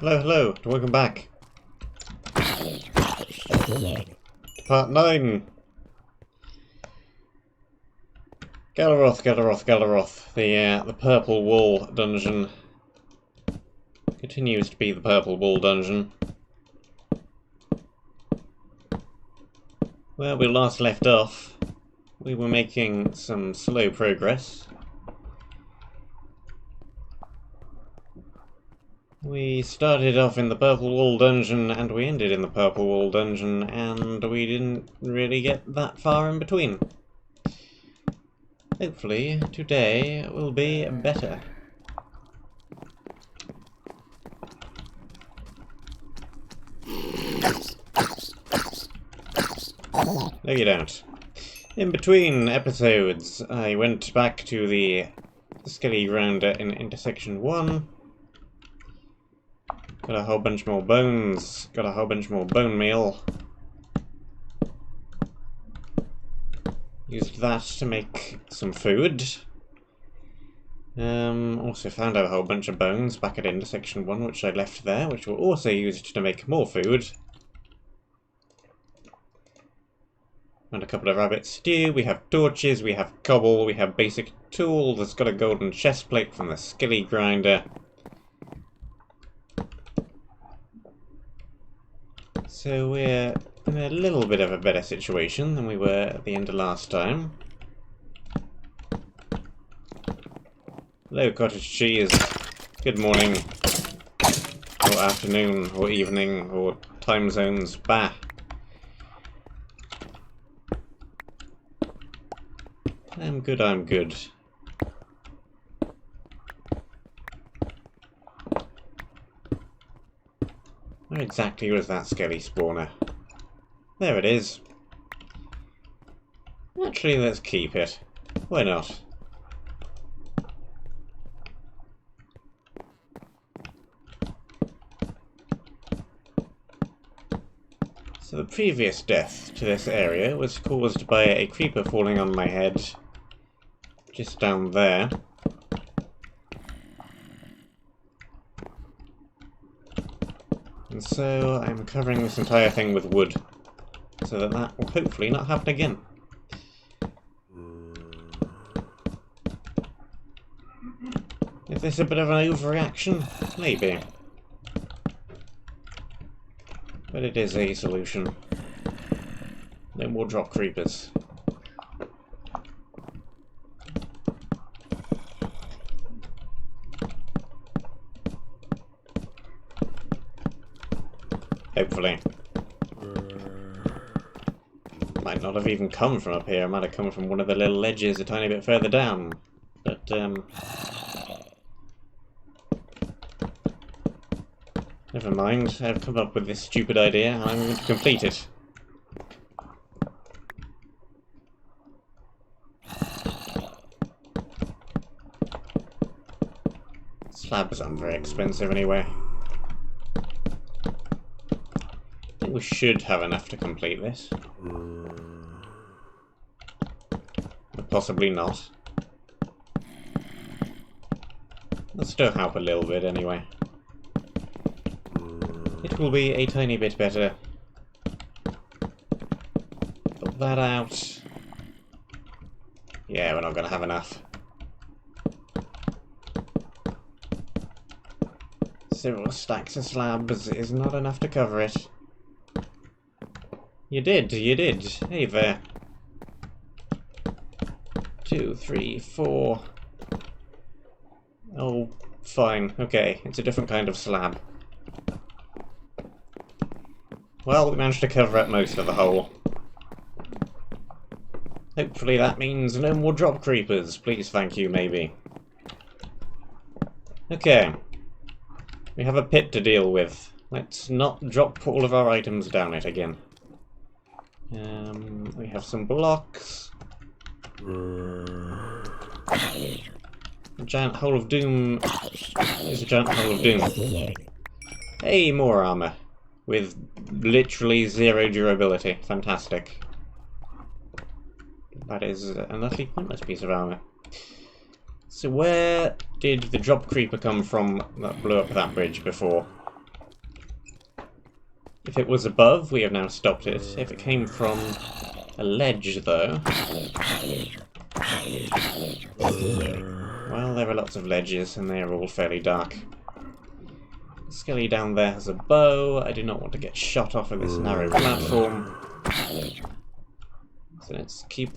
Hello, hello, and welcome back. Part 9. Galeroth, Galaroth. The purple wool dungeon. Continues to be the purple wool dungeon. Where we last left off, we were making some slow progress. We started off in the purple wool dungeon and we ended in the purple wool dungeon, and we didn't really get that far in between. Hopefully today will be better. No, you don't. In between episodes, I went back to the skelly grounder in intersection 1. Got a whole bunch more bones. Got a whole bunch more bone meal. Used that to make some food. Also found out a whole bunch of bones back at intersection 1, which I left there, which were also used to make more food. And a couple of rabbit stew. We have torches, we have cobble, we have basic tools. It's got a golden chest plate from the skelly grinder. So we're in a little bit of a better situation than we were at the end of last time. Hello, cottage cheese. Good morning, or afternoon, or evening, or time zones. Bah. I'm good, I'm good. Where exactly was that skelly spawner? There it is. Actually, let's keep it. Why not? So the previous death to this area was caused by a creeper falling on my head. Just down there. And so I'm covering this entire thing with wood, so that that will hopefully not happen again. Is this a bit of an overreaction? Maybe. But it is a solution. No more drop creepers. Hopefully. Might not have even come from up here. It might have come from one of the little ledges a tiny bit further down. But, never mind. I've come up with this stupid idea and I'm going to complete it. Slabs aren't very expensive anyway. We should have enough to complete this. But possibly not. That'll still help a little bit anyway. It will be a tiny bit better. Put that out. Yeah, we're not going to have enough. Several stacks of slabs is not enough to cover it. You did, you did. Hey there. 2, 3, 4. Oh, fine. Okay, it's a different kind of slab. Well, we managed to cover up most of the hole. Hopefully that means no more drop creepers. Please, thank you, maybe. Okay. We have a pit to deal with. Let's not drop all of our items down it again. We have some blocks. A giant hole of doom. There's a giant hole of doom. Hey, more armor. With literally 0 durability. Fantastic. That is an utterly pointless piece of armor. So where did the drop creeper come from that blew up that bridge before? If it was above, we have now stopped it. If it came from a ledge, though... Well, there are lots of ledges, and they are all fairly dark. Skelly down there has a bow. I do not want to get shot off of this narrow platform. So let's keep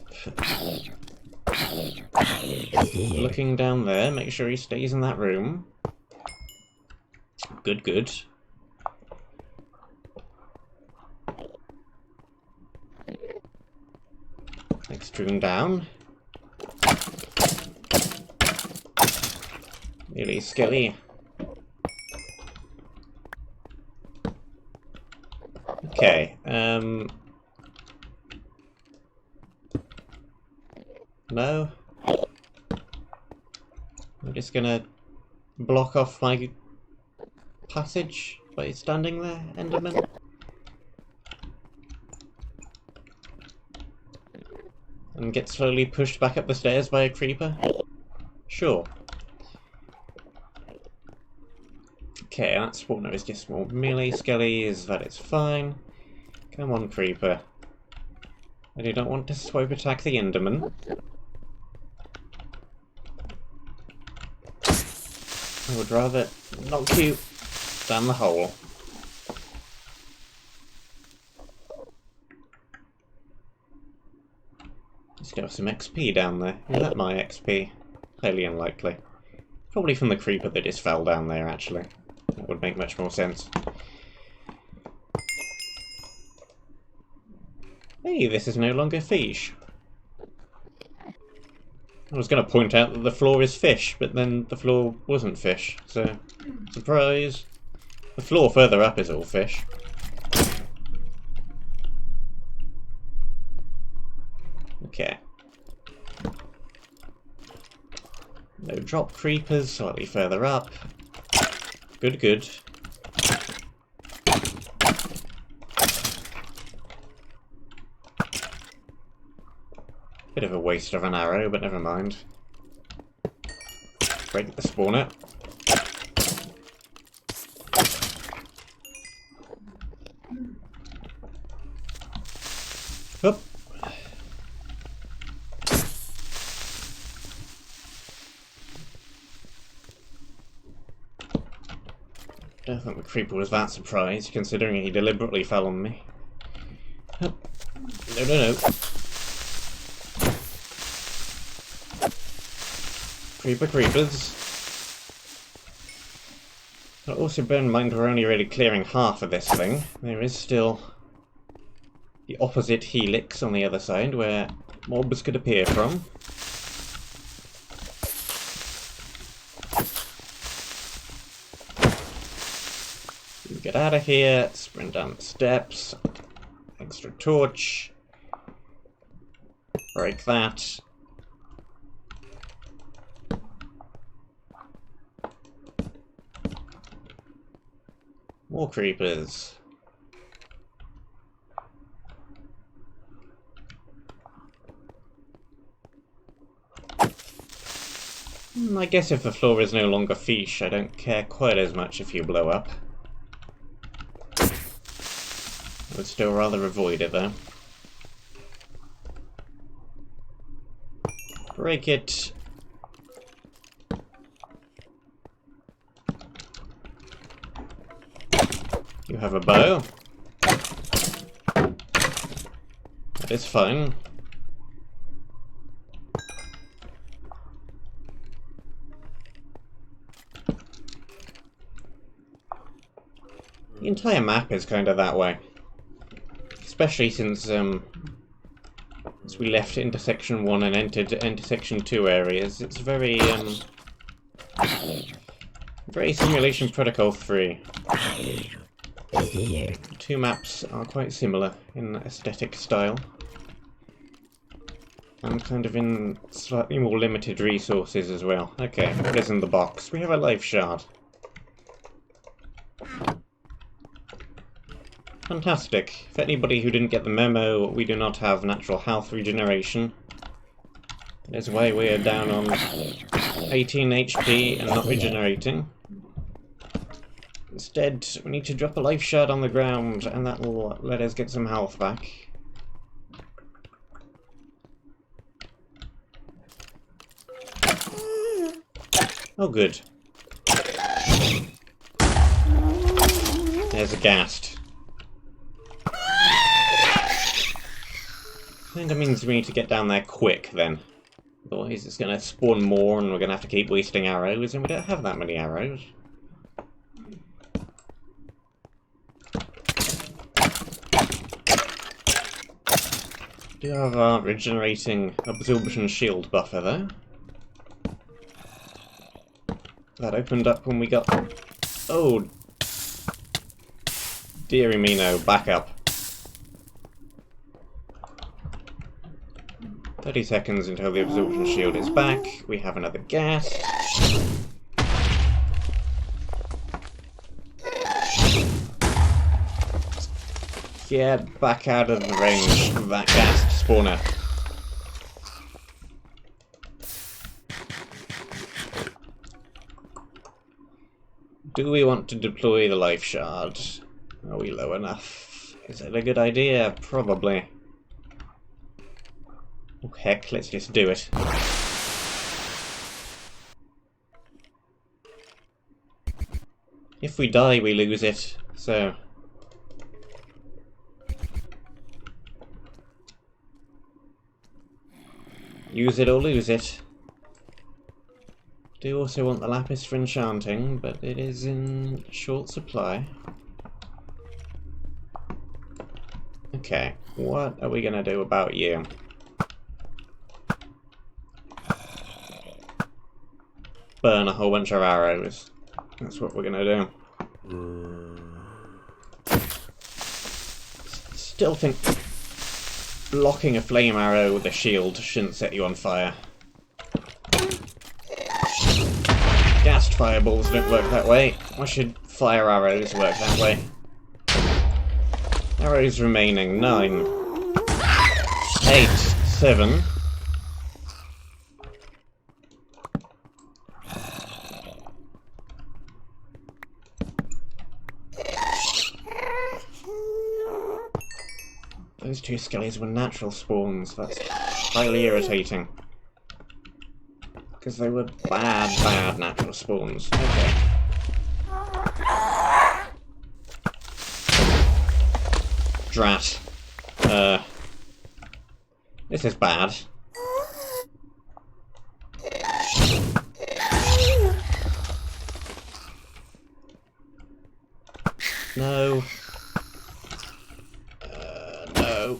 looking down there. Make sure he stays in that room. Good, good. Next room down. Really Skelly. Okay, no. I'm just gonna block off my passage by standing there, Enderman. And get slowly pushed back up the stairs by a creeper? Sure. Okay, that spawner is just more melee skellies, that is fine. Come on, creeper. I do not want to swipe attack the Enderman. I would rather knock you down the hole. Just got some XP down there. Is that my XP? Highly unlikely. Probably from the creeper that just fell down there, actually. That would make much more sense. Hey, this is no longer fish. I was going to point out that the floor is fish, but then the floor wasn't fish, so... Surprise! The floor further up is all fish. Okay. No drop creepers, slightly further up. Good, good. Bit of a waste of an arrow, but never mind. Break the spawner. Up. I don't think the creeper was that surprised, considering he deliberately fell on me. No, no, no. Creepers. But also bear in mind we're only really clearing half of this thing. There is still the opposite helix on the other side, where mobs could appear from. Get out of here, sprint down the steps, extra torch, break that. More creepers. I guess if the floor is no longer fish, I don't care quite as much if you blow up. I would still rather avoid it, though. Break it. You have a bow. That is fine. The entire map is kind of that way. Especially since we left intersection 1 and entered intersection 2 areas. It's very Simulation Protocol 3. Two maps are quite similar in aesthetic style. And kind of in slightly more limited resources as well. Okay, what is in the box? We have a life shard. Fantastic. For anybody who didn't get the memo, we do not have natural health regeneration. That is why we are down on 18 HP and not regenerating. Instead, we need to drop a life shard on the ground, and that will let us get some health back. Oh, good. There's a ghast. Kinda means we need to get down there quick, then. Otherwise it's gonna spawn more, and we're gonna have to keep wasting arrows, and we don't have that many arrows. We do have our regenerating absorption shield buffer, though. That opened up when we got... Oh! Deary me no, back up. 30 seconds until the absorption shield is back. We have another gas. Get back out of the range of that gas spawner. Do we want to deploy the life shard? Are we low enough? Is it a good idea? Probably. Oh heck, let's just do it. If we die, we lose it, so... use it or lose it. Do also want the lapis for enchanting, but it is in short supply. Okay, what are we gonna do about you? Burn a whole bunch of arrows. That's what we're gonna do. Still think blocking a flame arrow with a shield shouldn't set you on fire. Gassed fireballs don't work that way. Why should fire arrows work that way? Arrows remaining 9, 8, 7. Those two skellies were natural spawns. That's highly irritating. Because they were bad natural spawns. Okay. Drat. This is bad. No. No.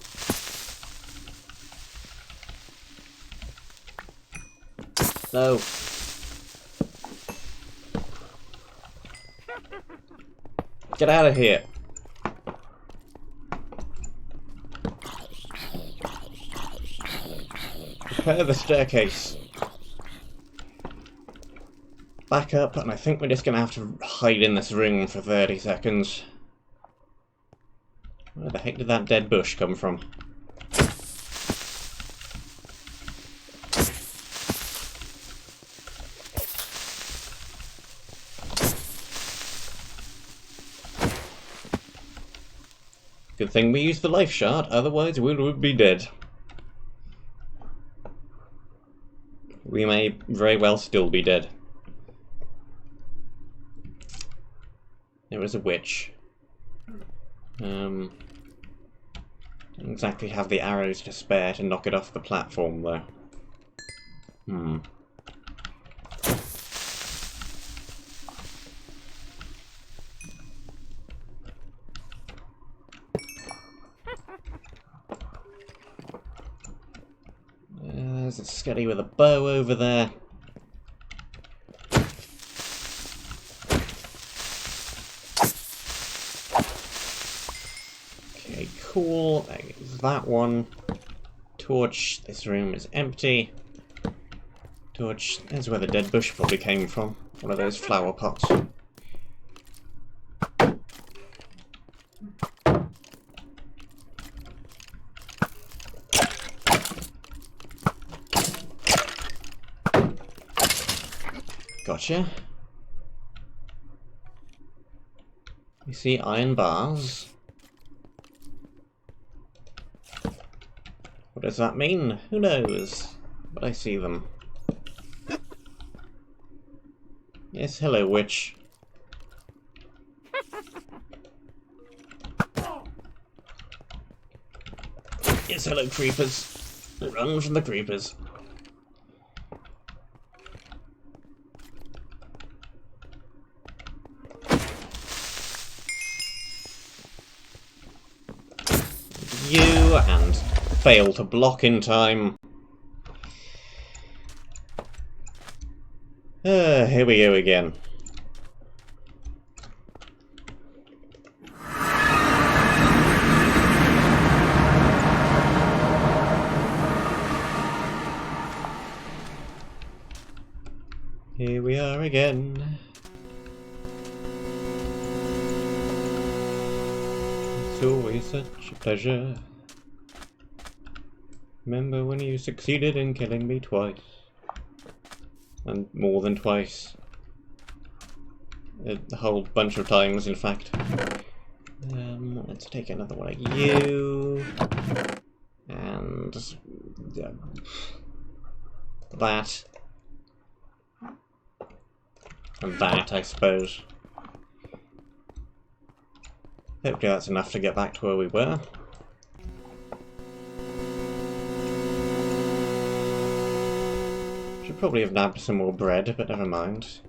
No. Get out of here. Prepare the staircase. Back up, and I think we're just gonna have to hide in this room for 30 seconds. Where the heck did that dead bush come from? Good thing we used the life shard, otherwise we would be dead. We may very well still be dead. There was a witch. Don't exactly have the arrows to spare to knock it off the platform, though. There's a skelly with a bow over there. Okay, cool. There's that one. Torch. This room is empty. Torch. There's where the dead bush probably came from. One of those flower pots. Gotcha. see iron bars. What does that mean? Who knows? But I see them. Yes, hello, witch. Yes, hello, creepers. Run from the creepers. You, and fail to block in time. Here we go again. Here we are again. It's always such a pleasure. Remember when you succeeded in killing me twice? And more than twice. A whole bunch of times, in fact. Let's take another one of you. And... that. And that, I suppose. Hopefully that's enough to get back to where we were. Should probably have nabbed some more bread, but never mind.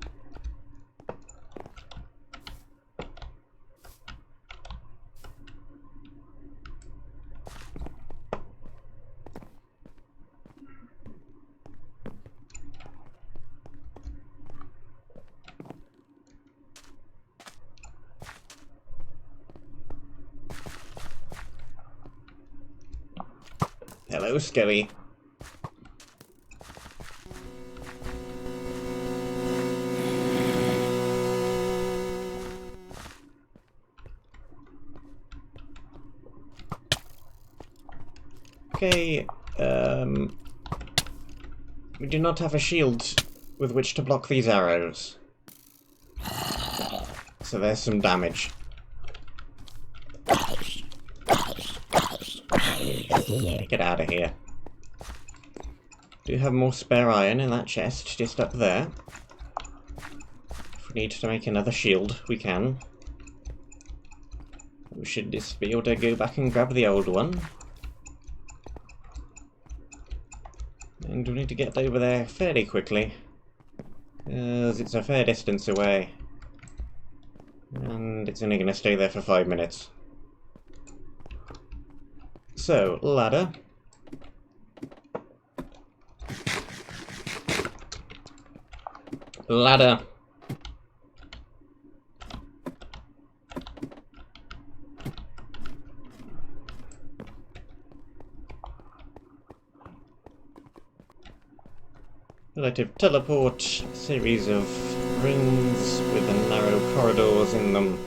Hello, Skelly. Okay, we do not have a shield with which to block these arrows. So there's some damage. Get out of here. Do have more spare iron in that chest, just up there. If we need to make another shield, we can. We should just be able to go back and grab the old one. And we need to get over there fairly quickly, as it's a fair distance away. And it's only going to stay there for 5 minutes. So, ladder. Ladder. Relative teleport, series of rings with narrow corridors in them.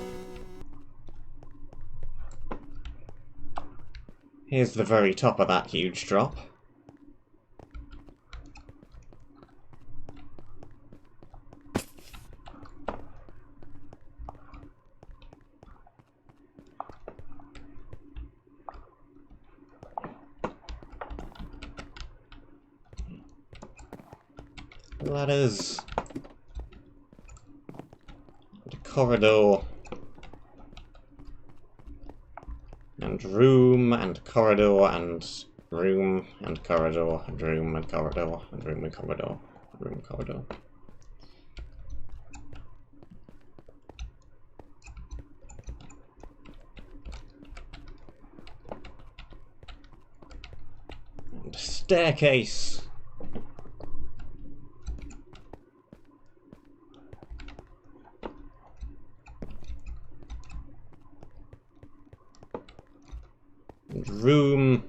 Here's the very top of that huge drop. Ladders. And a corridor. And room, and corridor, and room, and corridor, and room, and corridor, and room, and corridor, and room, and corridor. And staircase. And room.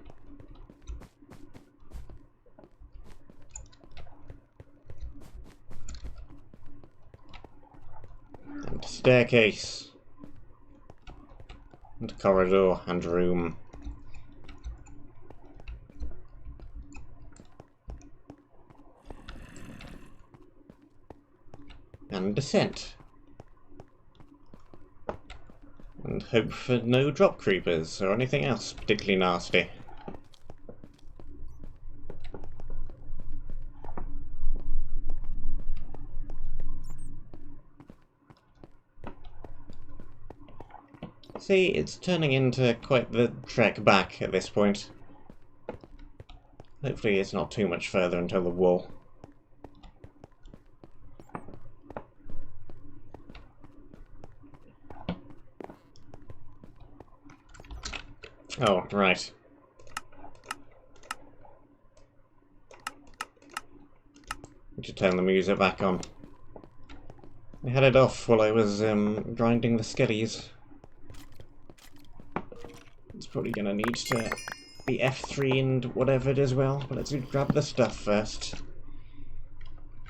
And staircase. And corridor and room. And descent. hope for no drop creepers or anything else particularly nasty. See, it's turning into quite the trek back at this point. Hopefully it's not too much further until the wall. Oh, right. Need to turn the music back on. I had it off while I was grinding the skellies. It's probably going to need to be F3 and whatever it is well, but let's grab the stuff first.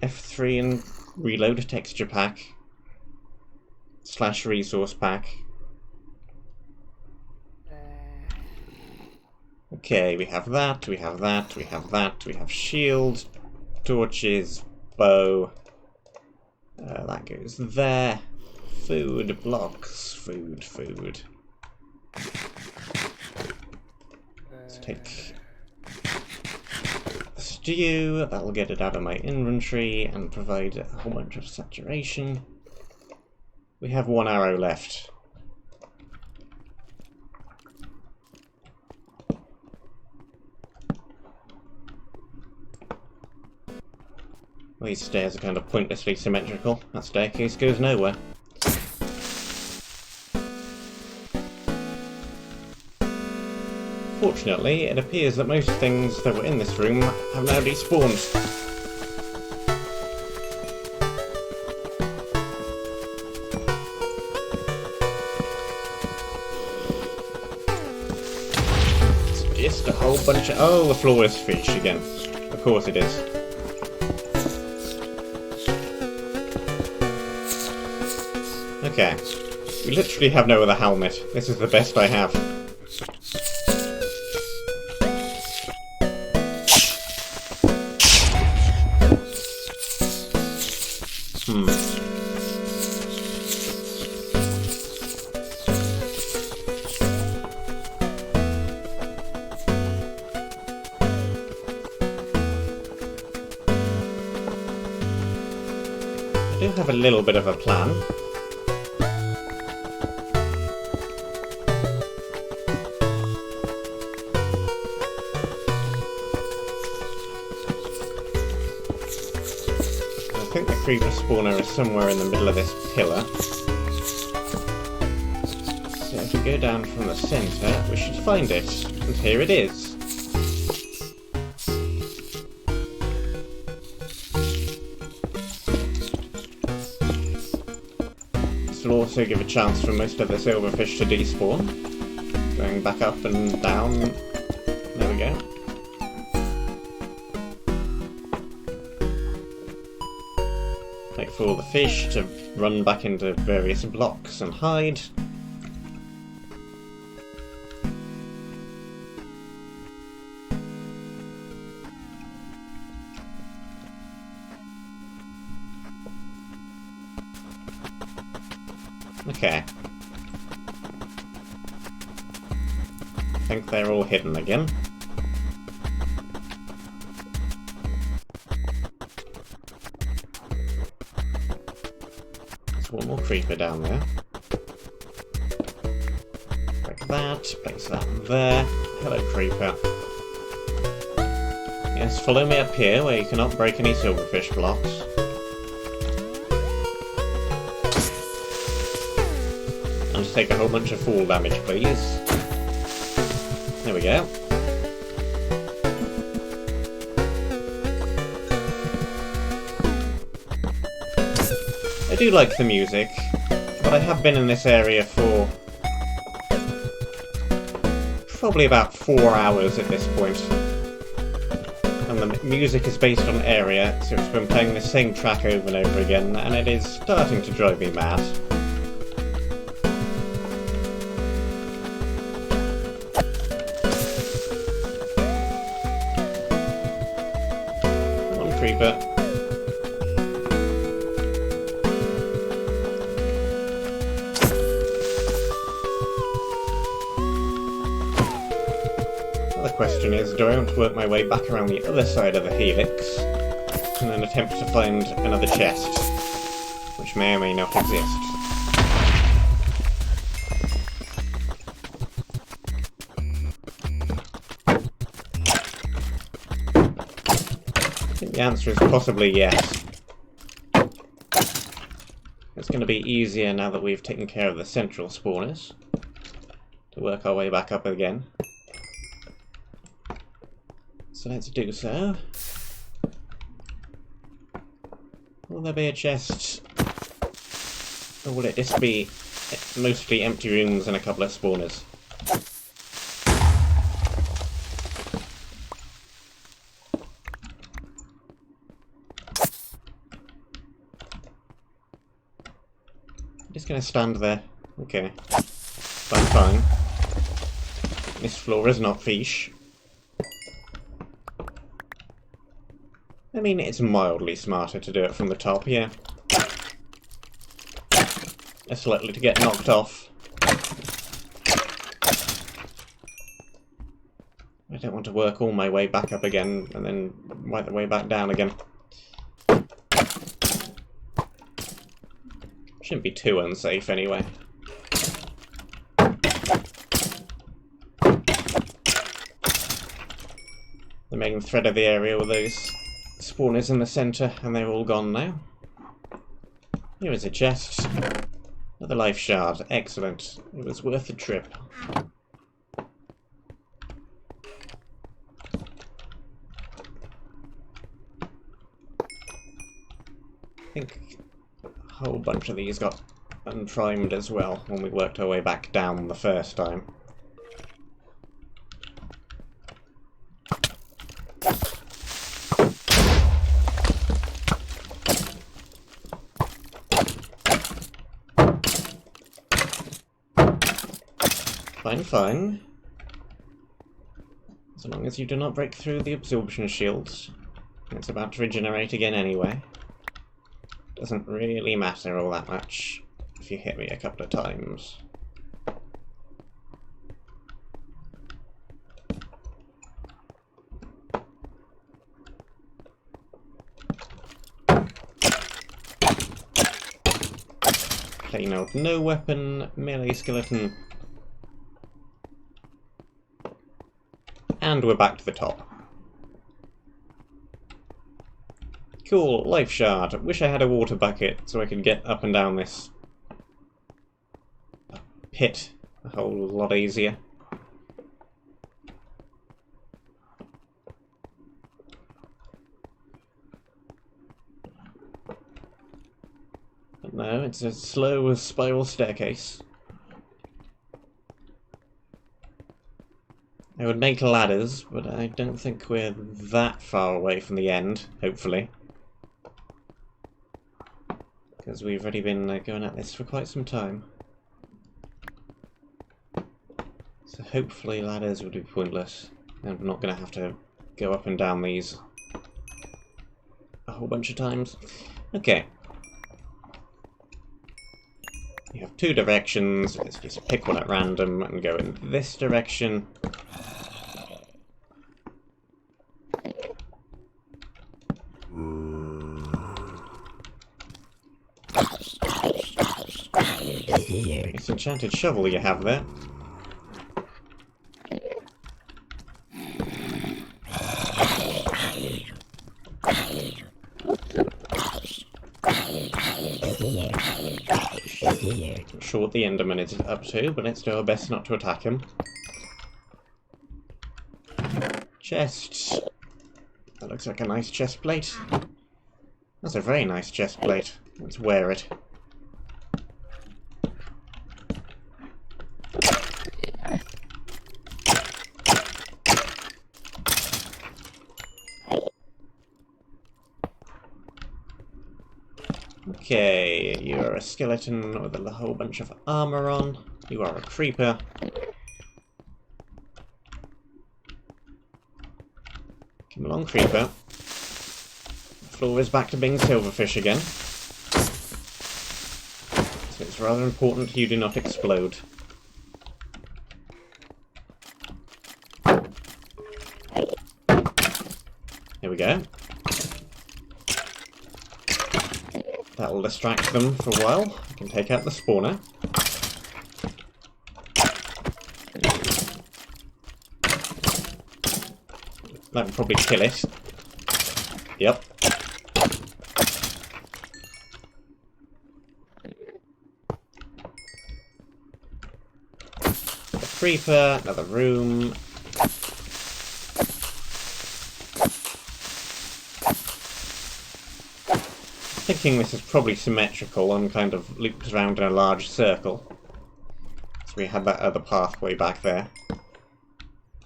F3 and reload a texture pack. / resource pack. Okay, we have that, we have that, we have that, we have shield, torches, bow. That goes there. Food, blocks, food. Let's take the stew, that'll get it out of my inventory and provide a whole bunch of saturation. We have 1 arrow left. Well, these stairs are kind of pointlessly symmetrical. That staircase goes nowhere. Fortunately, it appears that most things that were in this room have now despawned. It's just a whole bunch of... Oh, the floor is fish again. Of course it is. Okay. We literally have no other helmet. This is the best I have. I do have a little bit of a plan. I think the creeper spawner is somewhere in the middle of this pillar. So if we go down from the centre, we should find it. And here it is. This will also give a chance for most of the silverfish to despawn. Going back up and down. There we go. Wait for all the fish to run back into various blocks and hide. Okay. I think they're all hidden again. One more creeper down there. Break that, place that there. Hello, creeper. Yes, follow me up here where you cannot break any silverfish blocks. And just take a whole bunch of fall damage, please. There we go. I do like the music, but I have been in this area for probably about 4 hours at this point. And the music is based on area, so it's been playing the same track over and over again, and it is starting to drive me mad. Come on, creeper. thing is, do I want to work my way back around the other side of the helix and then attempt to find another chest, which may or may not exist. I think the answer is possibly yes. It's going to be easier now that we've taken care of the central spawners to work our way back up again. So let's do so. Will there be a chest? Or will it just be mostly empty rooms and a couple of spawners? I'm just going to stand there. Okay. Fine. This floor is not fiche. I mean, it's mildly smarter to do it from the top, yeah. Less likely to get knocked off. I don't want to work all my way back up again and then work the way back down again. Shouldn't be too unsafe anyway. The main thread of the area were those spawners in the centre, and they're all gone now. Here is a chest. Another life shard. Excellent. It was worth the trip. I think a whole bunch of these got unprimed as well when we worked our way back down the first time. Fine. As long as you do not break through the absorption shields. It's about to regenerate again anyway. Doesn't really matter all that much if you hit me a couple of times. Plain old no weapon, melee skeleton. And we're back to the top. Cool, life shard. Wish I had a water bucket so I could get up and down this pit a whole lot easier. But no, it's a slow spiral staircase. I would make ladders, but I don't think we're that far away from the end, hopefully. Because we've already been going at this for quite some time. So hopefully ladders would be pointless. And we're not going to have to go up and down these a whole bunch of times. Okay. You have two directions. Let's just pick one at random and go in this direction. It's an enchanted shovel you have there. Not sure what the Enderman is up to, but let's do our best not to attack him. Chests. That looks like a nice chest plate. That's a very nice chest plate. Let's wear it. Okay, you're a skeleton with a whole bunch of armor on. You are a creeper. Come along, creeper. The floor is back to being silverfish again. So it's rather important you do not explode. Here we go. That'll distract them for a while. I can take out the spawner. That would probably kill it. Yep. A creeper, another room. Thinking this is probably symmetrical and kind of loops around in a large circle. So we had that other pathway back there.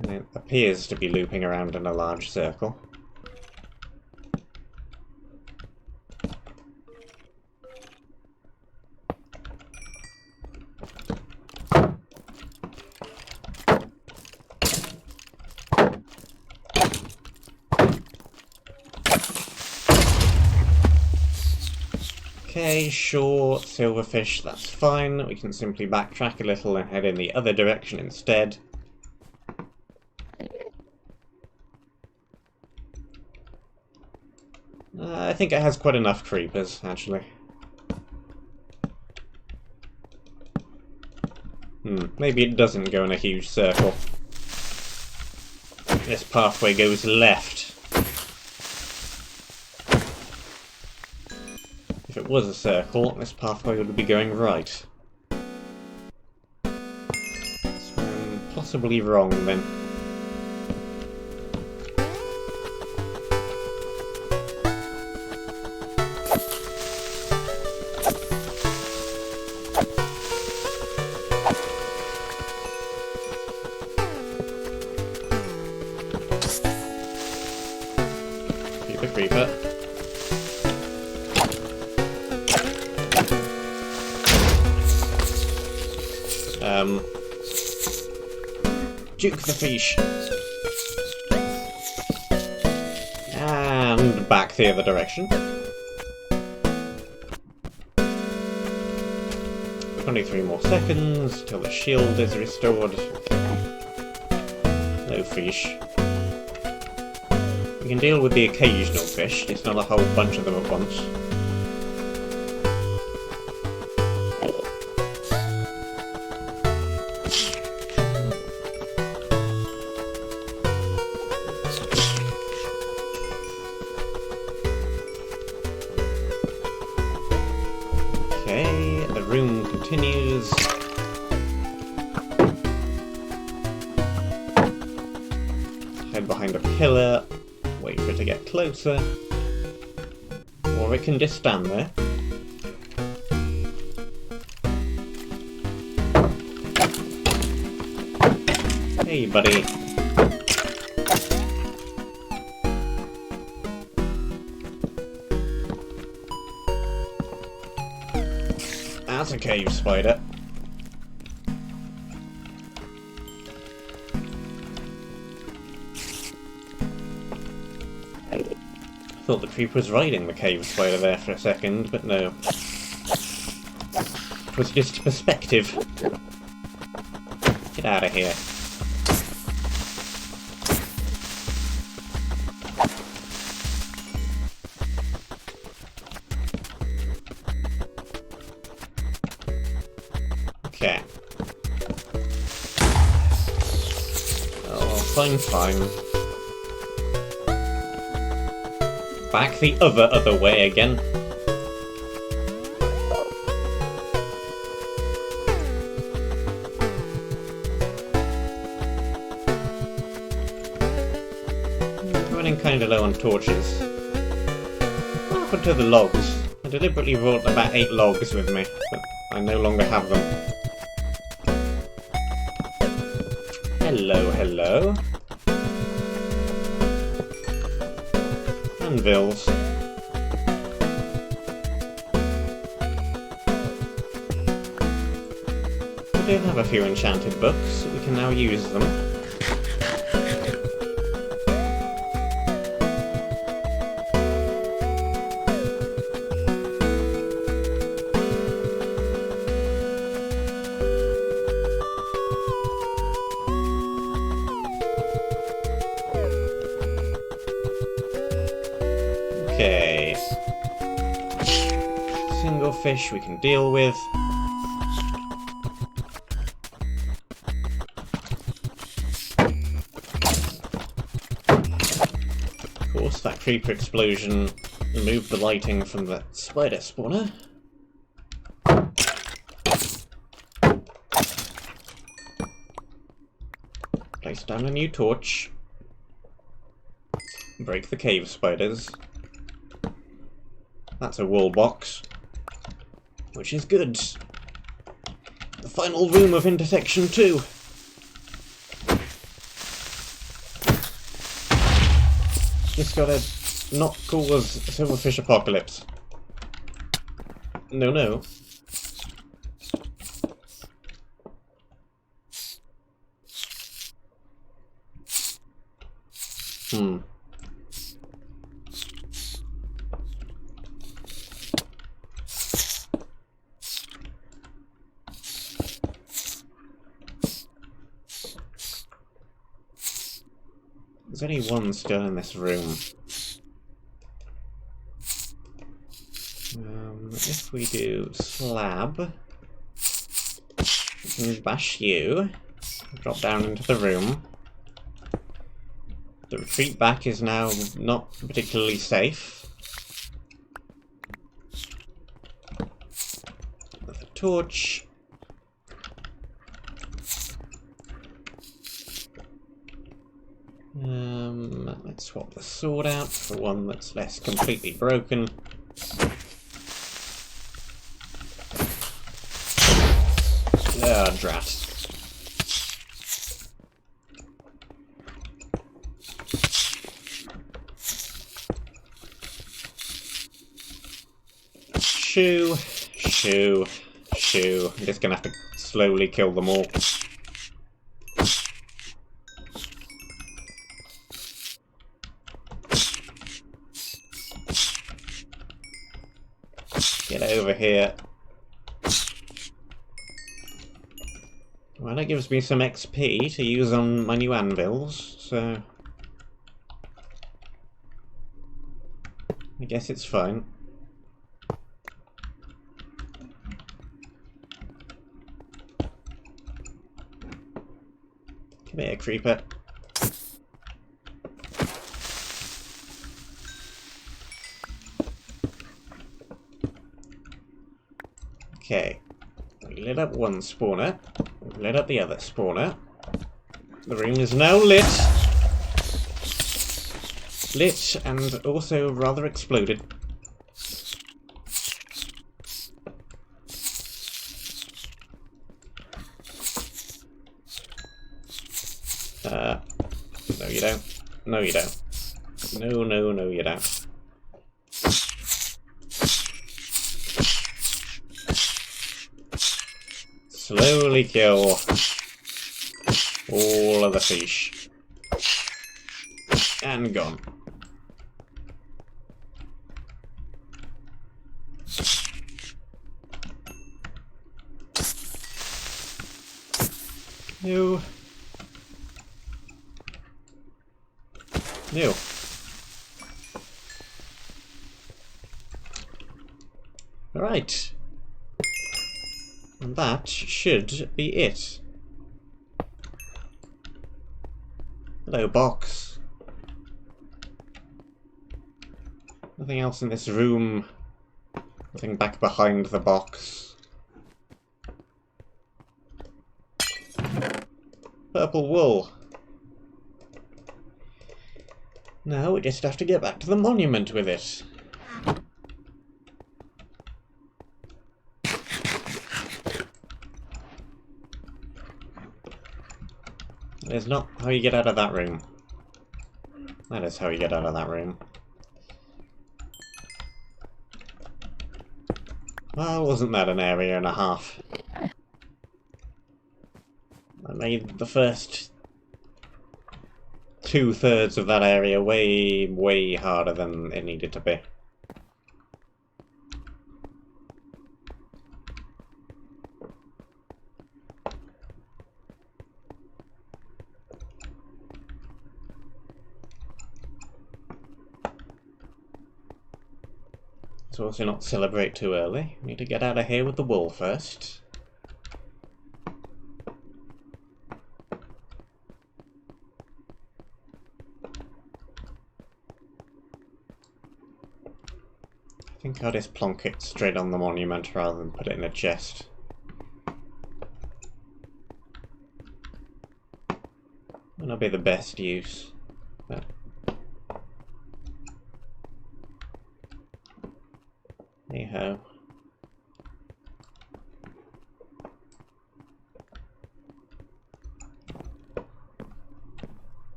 And it appears to be looping around in a large circle. Okay, sure, silverfish, that's fine. We can simply backtrack a little and head in the other direction instead. I think it has quite enough creepers, actually. Maybe it doesn't go in a huge circle. This pathway goes left. If it was a circle, this pathway would be going right. So I'm possibly wrong then. Creeper. Juke the fish. And back the other direction. 23 more seconds till the shield is restored. No fish. We can deal with the occasional fish, it's not a whole bunch of them at once. Okay, the room continues. Hide behind a pillar. Wait for it to get closer. Or it can just stand there. Hey, buddy. That's a cave spider. I thought the creeper was riding the cave spider there for a second, but no. It was just perspective. Get out of here. Okay. Oh, fine. Back the other way again. Running kinda low on torches. What happened to the logs? I deliberately brought about 8 logs with me, but I no longer have them. Hello. Anvils. We do have a few enchanted books, we can now use them. Okay. Single fish we can deal with. Of course, that creeper explosion removed the lighting from the spider spawner. Place down a new torch. Break the cave spiders. That's a wool box, which is good. The final room of intersection 2. Just gotta not cause a silverfish apocalypse. No, no. There's only one still in this room. If we do slab, we can bash you, drop down into the room. The retreat back is now not particularly safe. With a torch. Let's swap the sword out for one that's less completely broken. Ah, drat. Shoo, shoo, shoo. I'm just gonna have to slowly kill them all. Get over here. Well, that gives me some XP to use on my new anvils, so I guess it's fine. Come here, creeper. Okay, we lit up one spawner, we've lit up the other spawner. The room is now lit. Lit and also rather exploded. No you don't. No you don't. No, no, no you don't. Slowly kill all of the fish. And gone. No. No. Right. And that should be it. Hello, box. Nothing else in this room. Nothing back behind the box. Purple wool. Now we just have to get back to the monument with it. That is not how you get out of that room. That is how you get out of that room. Well, wasn't that an area and a half? I made the first 2/3 of that area way, way harder than it needed to be. Let's also not celebrate too early. We need to get out of here with the wool first. I think I'll just plonk it straight on the monument rather than put it in a chest. That'll be the best use. But hey-ho.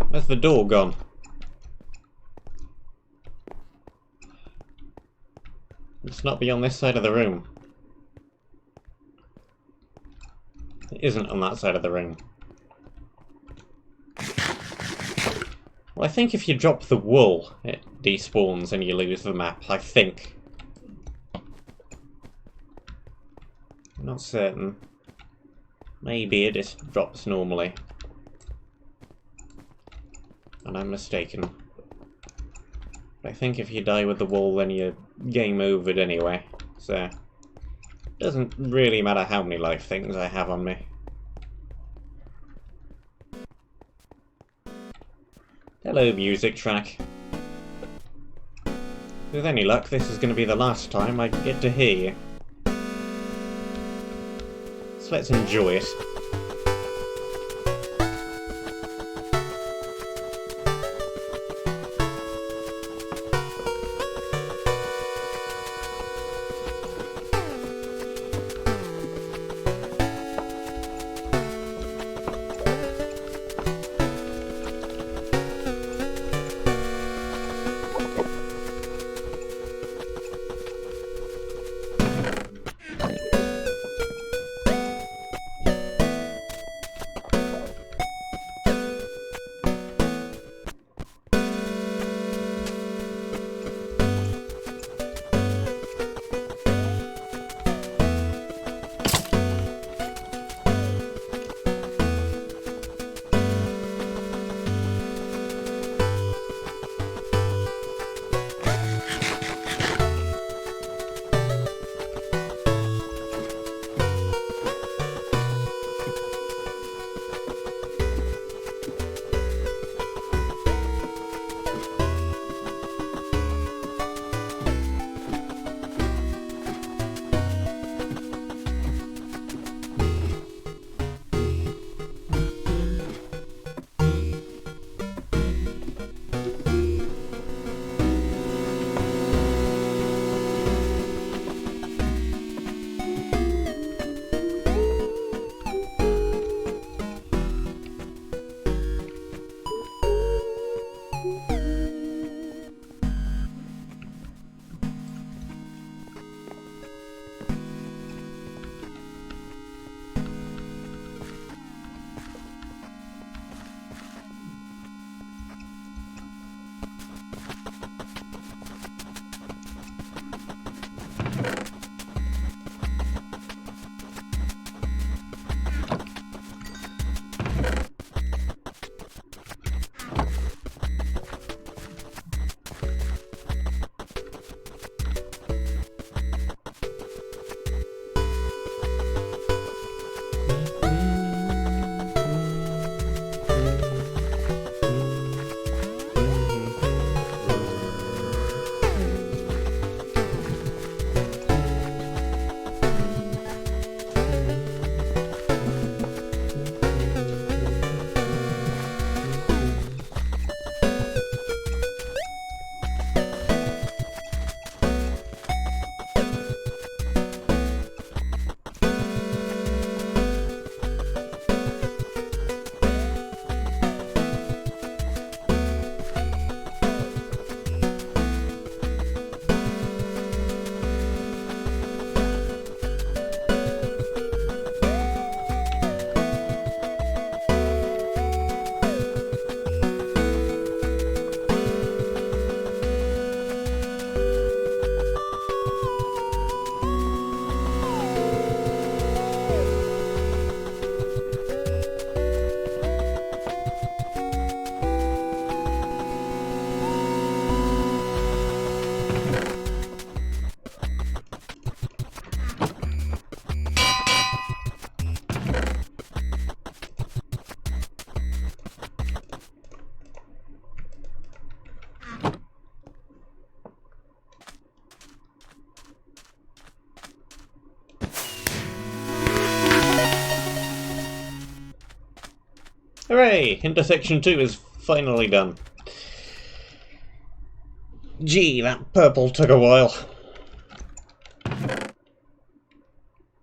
Where's the door gone? It's not be on this side of the room. It isn't on that side of the room. Well, I think if you drop the wool, it despawns and you lose the map, I think. I'm not certain. Maybe it just drops normally. And I'm mistaken. But I think if you die with the wool, then you're game overed anyway. So, it doesn't really matter how many life things I have on me. Hello, music track. With any luck, this is going to be the last time I get to hear you. So let's enjoy it. Hooray! Intersection 2 is finally done. Gee, that purple took a while.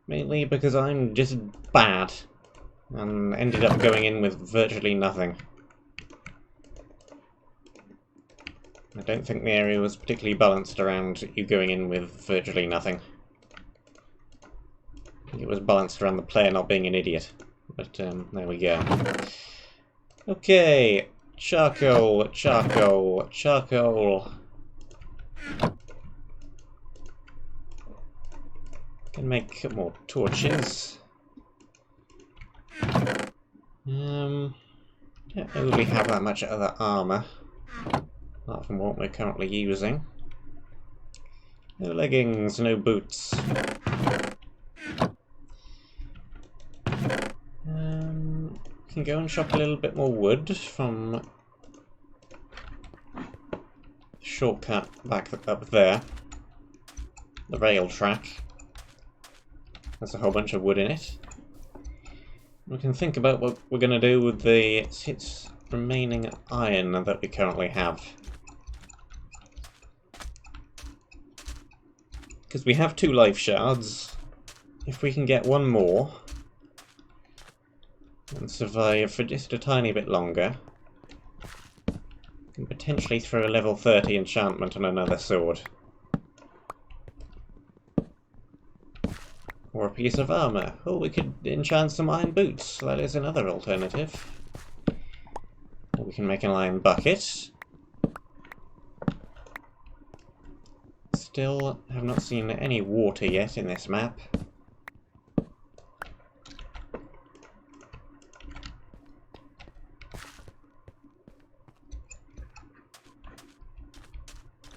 Mainly because I'm just bad, and ended up going in with virtually nothing. I don't think the area was particularly balanced around you going in with virtually nothing. I think it was balanced around the player not being an idiot. But, there we go. Okay, charcoal, charcoal, charcoal. Can make more torches. Don't really have that much other armour, apart from what we're currently using. No leggings, no boots. Can go and chop a little bit more wood from shortcut back up there. The rail track. There's a whole bunch of wood in it. We can think about what we're going to do with the remaining iron that we currently have. Because we have 2 life shards. If we can get one more and survive for just a tiny bit longer, we can potentially throw a level 30 enchantment on another sword. Or a piece of armour. Oh, we could enchant some iron boots. That is another alternative. Or we can make an iron bucket. Still have not seen any water yet in this map.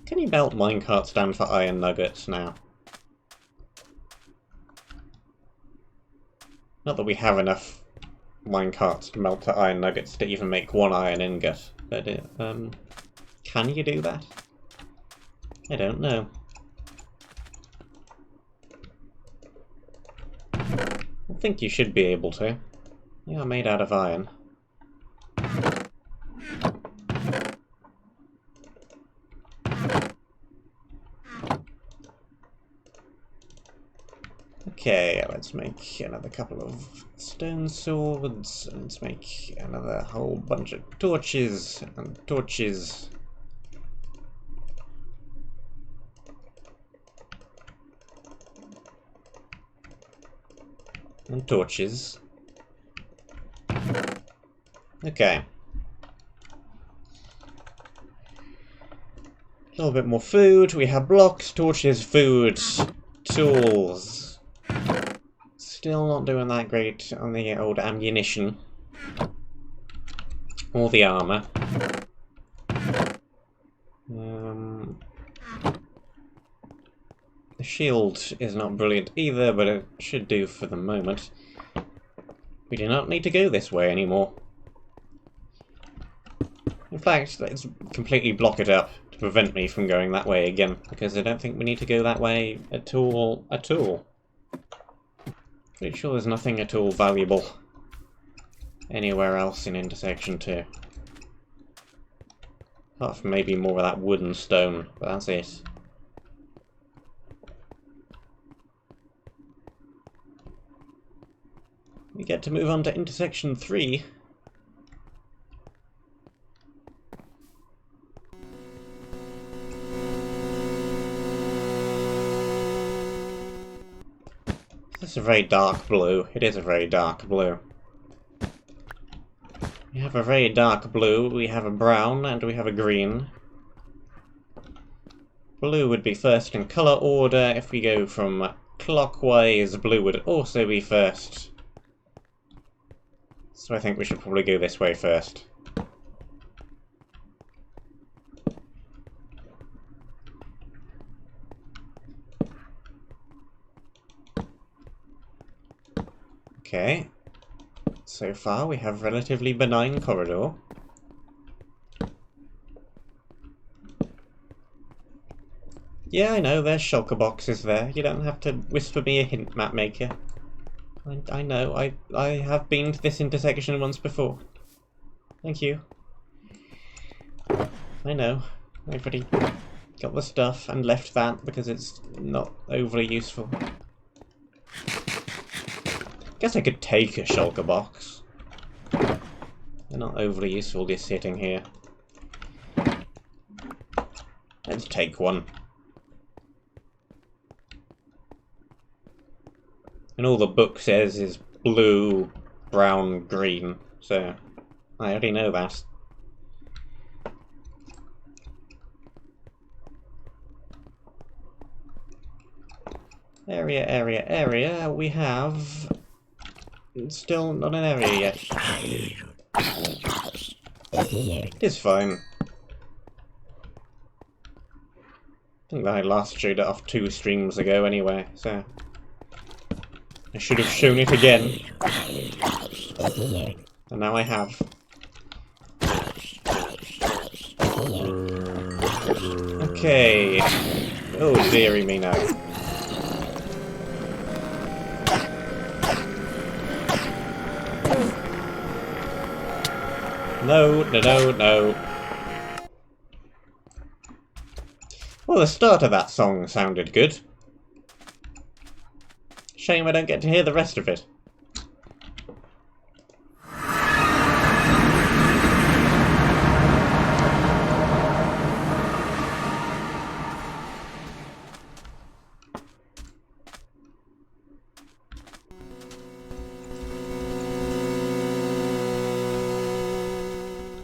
Can you melt minecart stand for iron nuggets now? Not that we have enough minecarts to melt the iron nuggets to even make 1 iron ingot, but can you do that? I don't know. I think you should be able to. They are made out of iron. Okay, let's make another couple of stone swords. Let's make another whole bunch of torches and torches. And torches. Okay. A little bit more food. We have blocks, torches, food, tools. Still not doing that great on the old ammunition. Or the armour. The shield is not brilliant either, but it should do for the moment. We do not need to go this way anymore. In fact, let's completely block it up to prevent me from going that way again, because I don't think we need to go that way at all. Pretty sure there's nothing at all valuable anywhere else in Intersection 2. Apart from maybe more of that wood and stone, but that's it. We get to move on to Intersection 3. It's a very dark blue. It is a very dark blue. We have a very dark blue, we have a brown, and we have a green. Blue would be first in colour order. If we go from clockwise, blue would also be first. So I think we should probably go this way first. Okay. So far we have relatively benign corridor. Yeah, I know, there's shulker boxes there. You don't have to whisper me a hint, mapmaker. I know, I have been to this intersection once before. Thank you. I know. I've already got the stuff and left that because it's not overly useful. Guess I could take a shulker box. They're not overly useful just sitting here. Let's take one. And all the book says is blue, brown, green, so I already know that. Area, we have... It's still not an area yet. It's fine. I think that I last showed it off 2 streams ago anyway, so... I should have shown it again. And now I have. Okay. Oh, dearie me now. No. Well, the start of that song sounded good. Shame I don't get to hear the rest of it.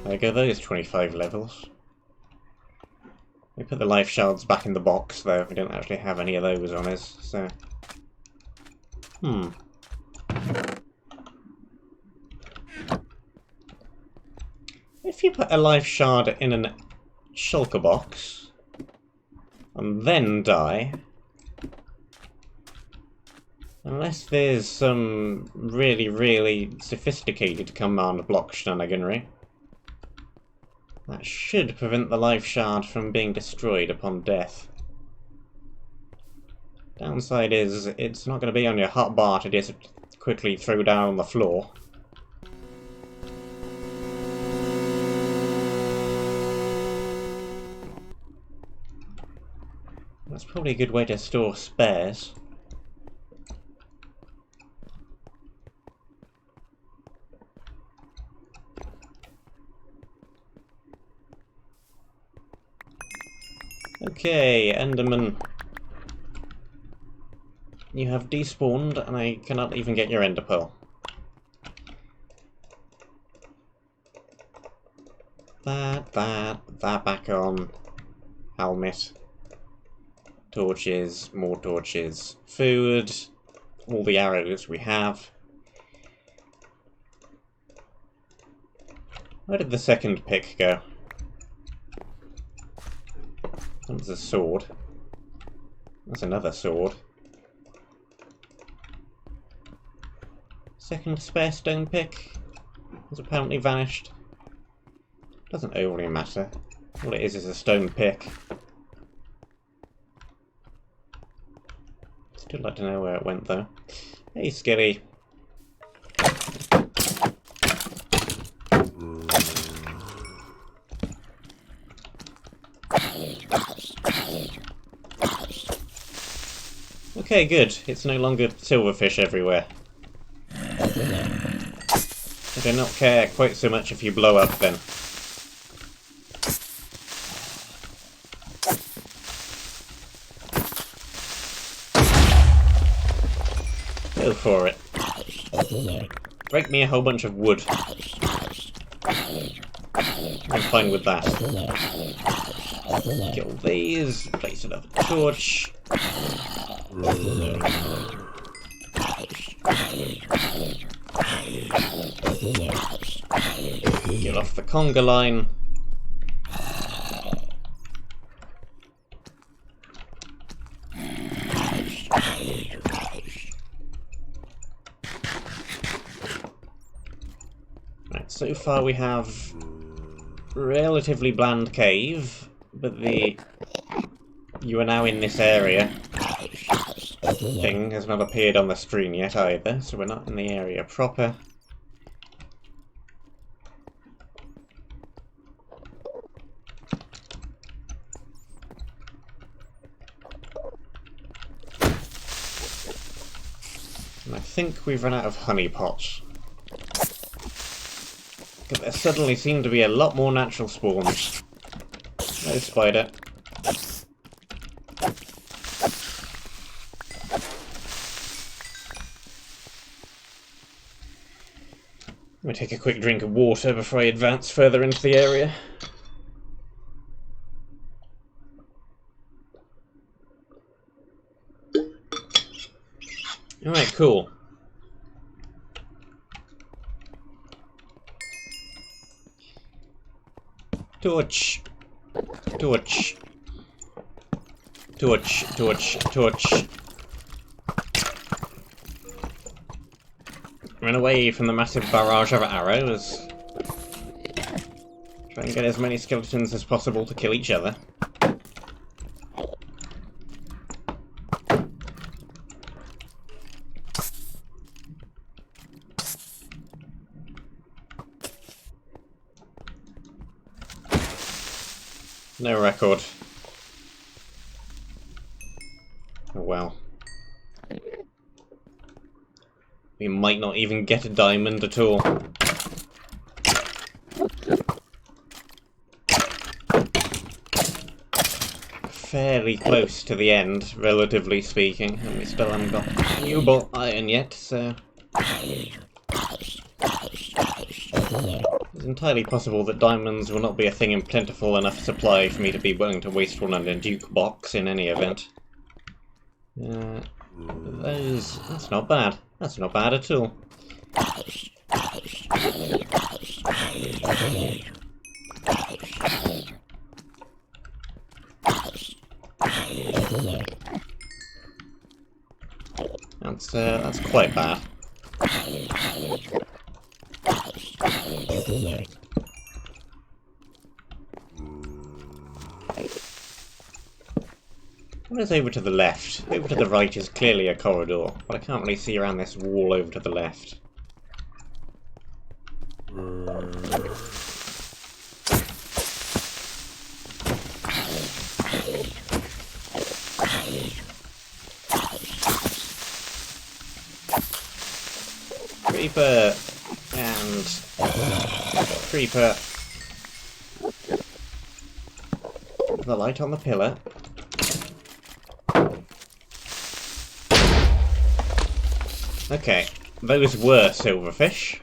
There go those 25 levels. We put the life shards back in the box, though. We don't actually have any of those on us, so... If you put a life shard in a shulker box, and then die... Unless there's some really sophisticated command block shenaniganry, that should prevent the life shard from being destroyed upon death. Downside is, it's not going to be on your hotbar to just quickly throw down on the floor. That's probably a good way to store spares. Okay, Enderman. You have despawned, and I cannot even get your ender pearl. That back on. Helmet. Torches, more torches. Food. All the arrows we have. Where did the second pick go? That's a sword. That's another sword. Second spare stone pick has apparently vanished. Doesn't overly matter. All it is a stone pick. Still like to know where it went though. Hey, Skilly. Okay, good. It's no longer silverfish everywhere. I do not care quite so much if you blow up then. Go for it. Break me a whole bunch of wood. I'm fine with that. Kill these, place another torch. Get off the conga line. Right, so far we have relatively bland cave, but you are now in this area thing has not appeared on the screen yet either, so we're not in the area proper. think we've run out of honey pots. There suddenly seem to be a lot more natural spawns. No spider. Let me take a quick drink of water before I advance further into the area. Alright, cool. Torch. Torch. Torch, torch, torch. Run away from the massive barrage of arrows. Try and get as many skeletons as possible to kill each other. No record. Oh well. We might not even get a diamond at all. Fairly close to the end, relatively speaking, and we still haven't got renewable iron yet, so... It's entirely possible that diamonds will not be a thing in plentiful enough supply for me to be willing to waste one on a Duke box in any event. That's not bad. That's not bad at all. That's quite bad. What is over to the left? Over to the right is clearly a corridor, but I can't really see around this wall over to the left. Creeper and creeper. The light on the pillar. Okay, those were silverfish.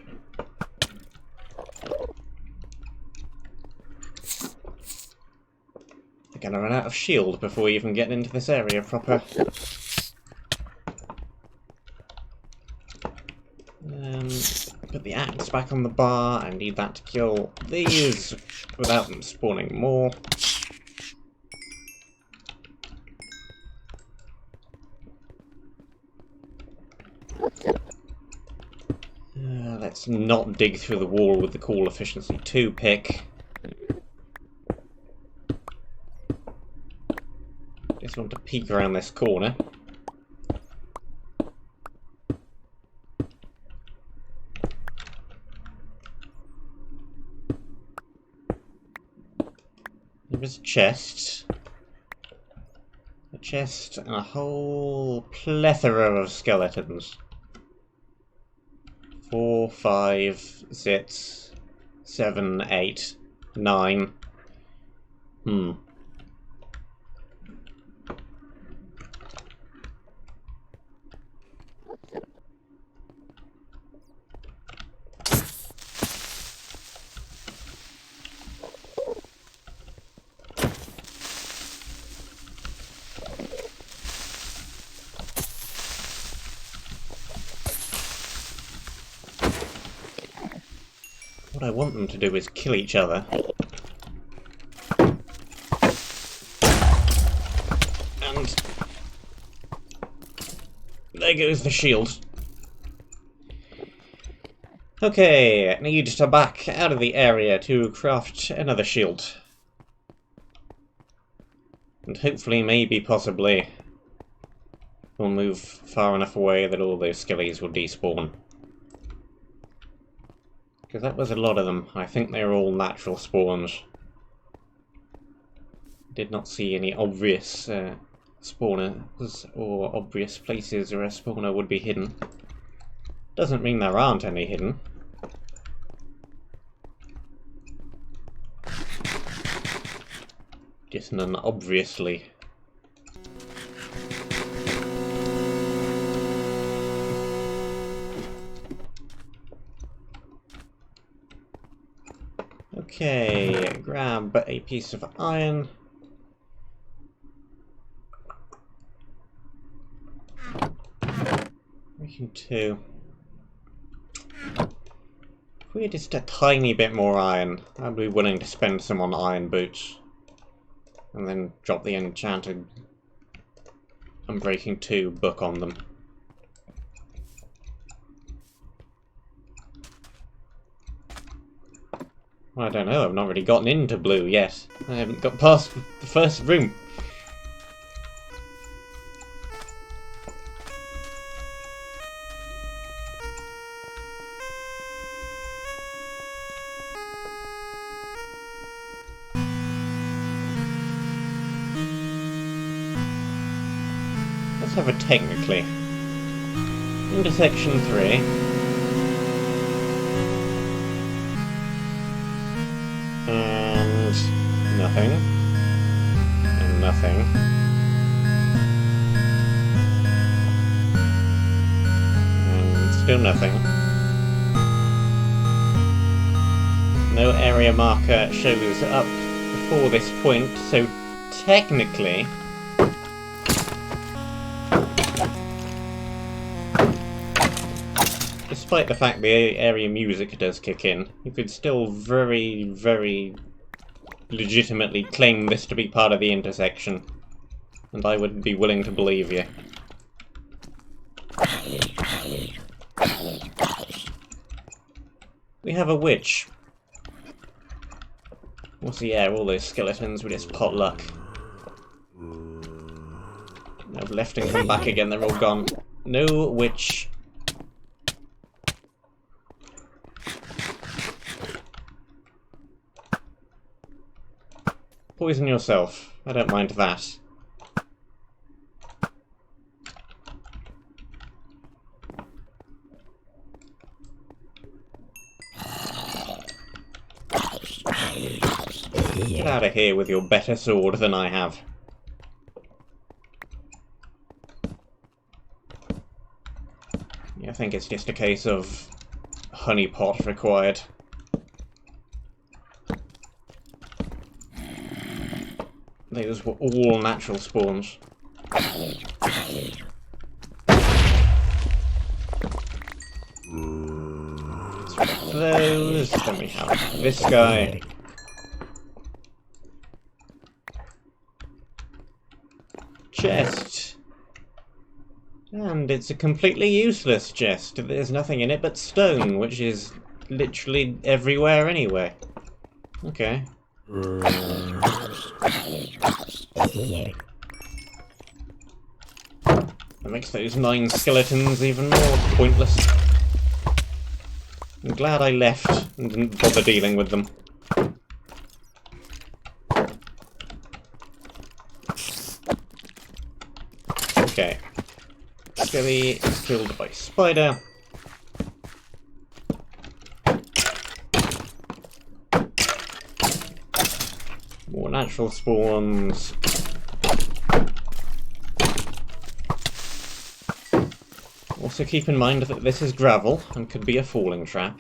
We're gonna run out of shield before we even get into this area proper. Put the axe back on the bar. I need that to kill these without them spawning more. Let's not dig through the wall with the cool efficiency 2 pick. Just want to peek around this corner. There is a chest. A chest and a whole plethora of skeletons. 4, 5, 6, 7, 8, 9. What I want them to do is kill each other. And there goes the shield. Okay, need to back out of the area to craft another shield. And hopefully, maybe, possibly, we'll move far enough away that all those skellies will despawn. Because that was a lot of them. I think they're all natural spawns. Did not see any obvious spawners or obvious places where a spawner would be hidden. Doesn't mean there aren't any hidden. Just none obviously. Okay, grab a piece of iron. Making 2. If we had just a tiny bit more iron, I'd be willing to spend some on iron boots. And then drop the enchanted Unbreaking 2 book on them. Well, I don't know, I've not really gotten into blue yet. I haven't got past the first room. Let's have a technically. Intersection 3. And nothing. And nothing. And still nothing. No area marker shows up before this point, so technically despite the fact the area music does kick in, you could still very, very legitimately claim this to be part of the intersection. And I would be willing to believe you. We have a witch. Also, yeah, all those skeletons were just pot luck. I've left and come back again, they're all gone. No witch. Poison yourself. I don't mind that. Get out of here with your better sword than I have. Yeah, I think it's just a case of honey pot required. Those were all natural spawns. Those, then we have this guy. Chest. And it's a completely useless chest. There's nothing in it but stone, which is literally everywhere anyway. Okay. That makes those 9 skeletons even more pointless. I'm glad I left and didn't bother dealing with them. Okay. Skelly is killed by spider. More natural spawns. Also keep in mind that this is gravel and could be a falling trap.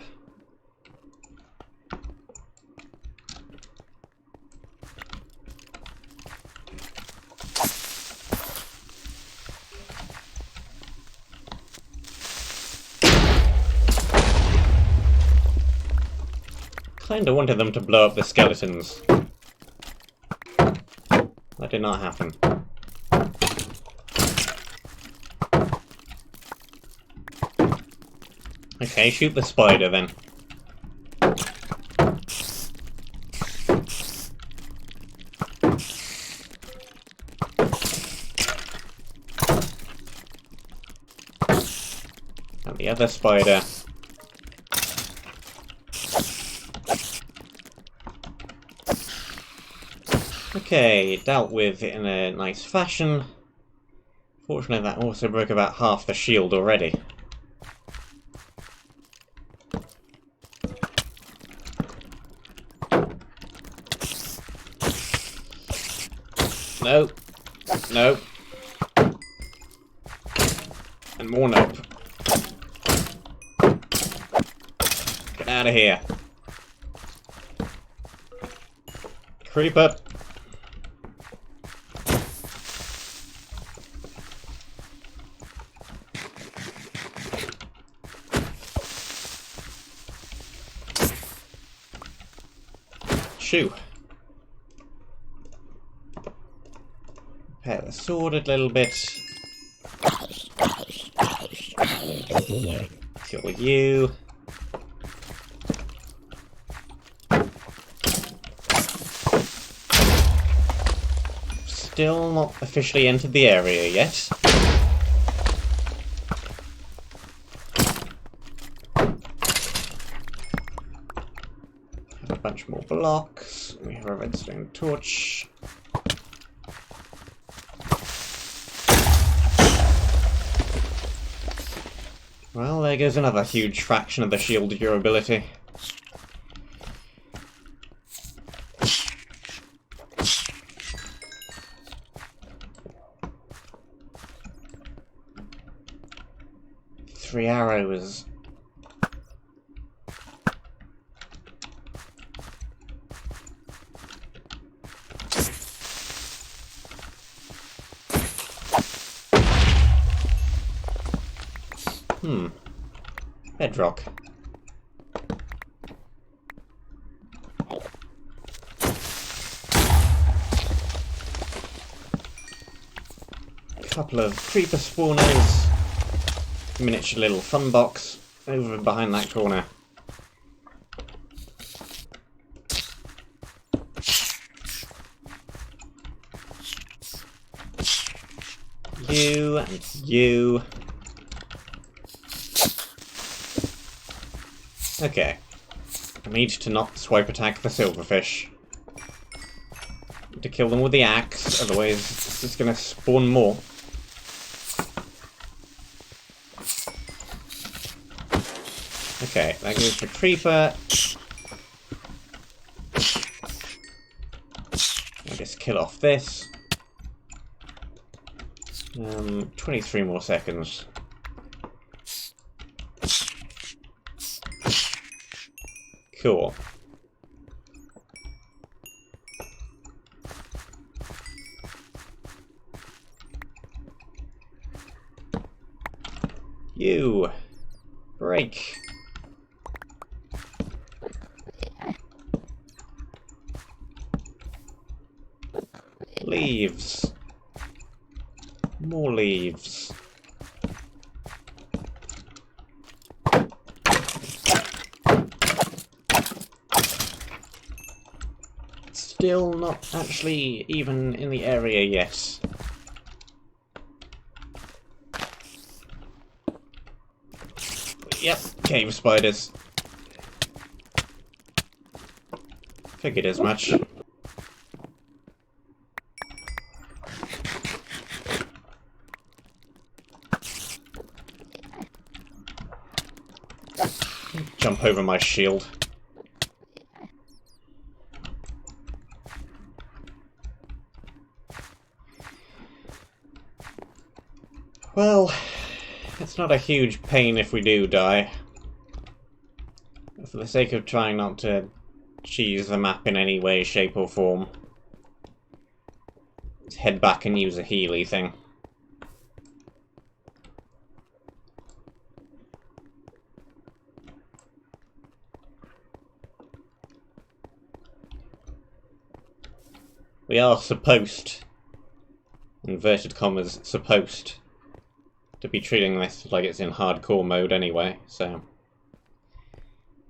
Kinda wanted them to blow up the skeletons. That did not happen. Okay, shoot the spider then. And the other spider. Okay, dealt with in a nice fashion. Fortunately, that also broke about half the shield already. Nope. Nope. And more nope. Get out of here. Creeper. Shoo. Repair the sword a little bit. Kill you. Still not officially entered the area yet. Have a bunch more blocks. We have a redstone torch. Well, there goes another huge fraction of the shield durability. Three arrows. Bedrock. Couple of creeper spawners. Miniature little fun box over behind that corner. You and you. Okay. I need to not swipe attack the silverfish. Need to kill them with the axe, otherwise it's just gonna spawn more. Okay, that goes for creeper. I'll just kill off this. 23 more seconds. Cool. You break. Leaves. More leaves. Still not actually even in the area yet. Yep, cave spiders. Figured as much. Jump over my shield. Well, it's not a huge pain if we do die. For the sake of trying not to cheese the map in any way, shape or form, let's head back and use a Healy thing. We are supposed, inverted commas, supposed to be treating this like it's in hardcore mode anyway, so...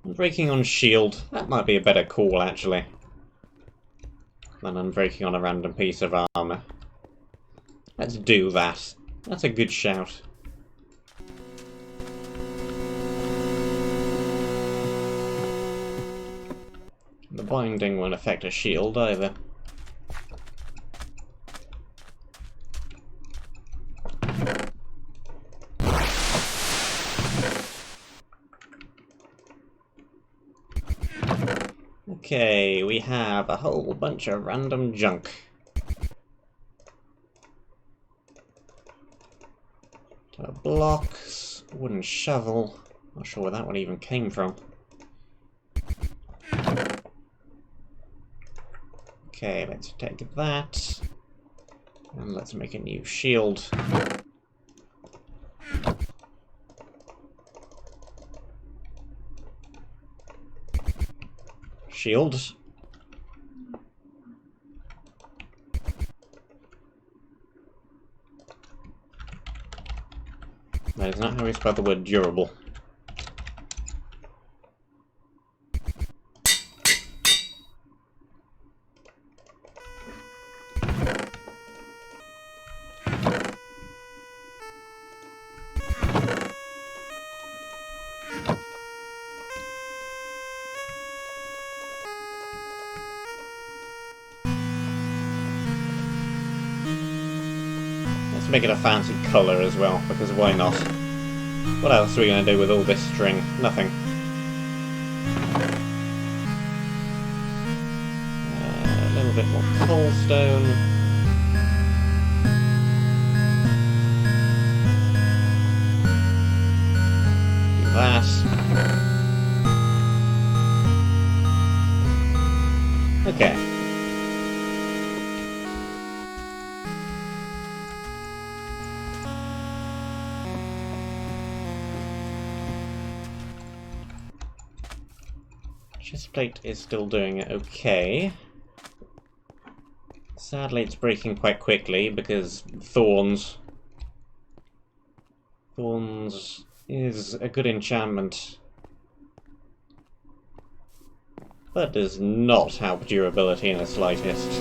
Unbreaking on shield, that might be a better call actually, than unbreaking on a random piece of armour. Let's do that. That's a good shout. The binding won't affect a shield either. Okay, we have a whole bunch of random junk. blocks, wooden shovel. Not sure where that one even came from. Okay, let's take that. And let's make a new shield. Shield. That is not how we spell the word durable. Make it a fancy colour as well, because why not? What else are we going to do with all this string? Nothing. A little bit more cobblestone. Do that. Okay. Chestplate is still doing it okay. Sadly, it's breaking quite quickly because thorns. Thorns is a good enchantment, but does not help durability in the slightest.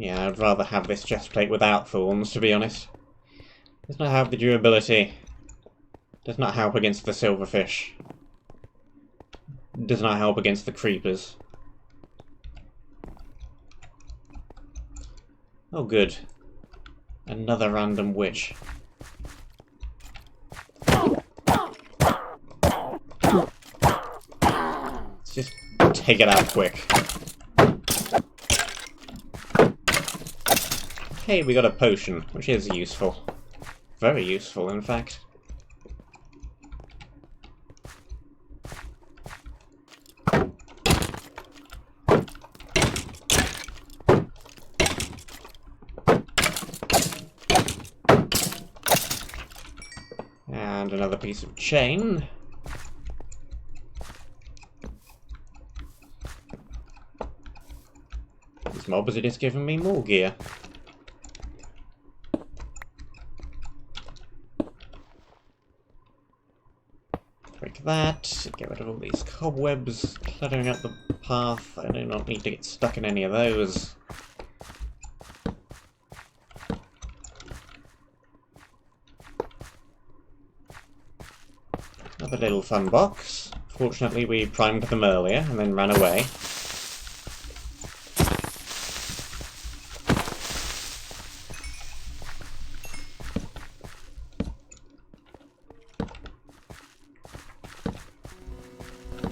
Yeah, I'd rather have this chestplate without thorns, to be honest. Does not have the durability. Does not help against the silverfish. Does not help against the creepers. Oh good. Another random witch. Let's just take it out quick. Hey, we got a potion, which is useful. Very useful, in fact. And another piece of chain. This mob has just given me more gear. Break that, get rid of all these cobwebs cluttering up the path. I do not need to get stuck in any of those. Another little fun box. Fortunately, we primed them earlier and then ran away.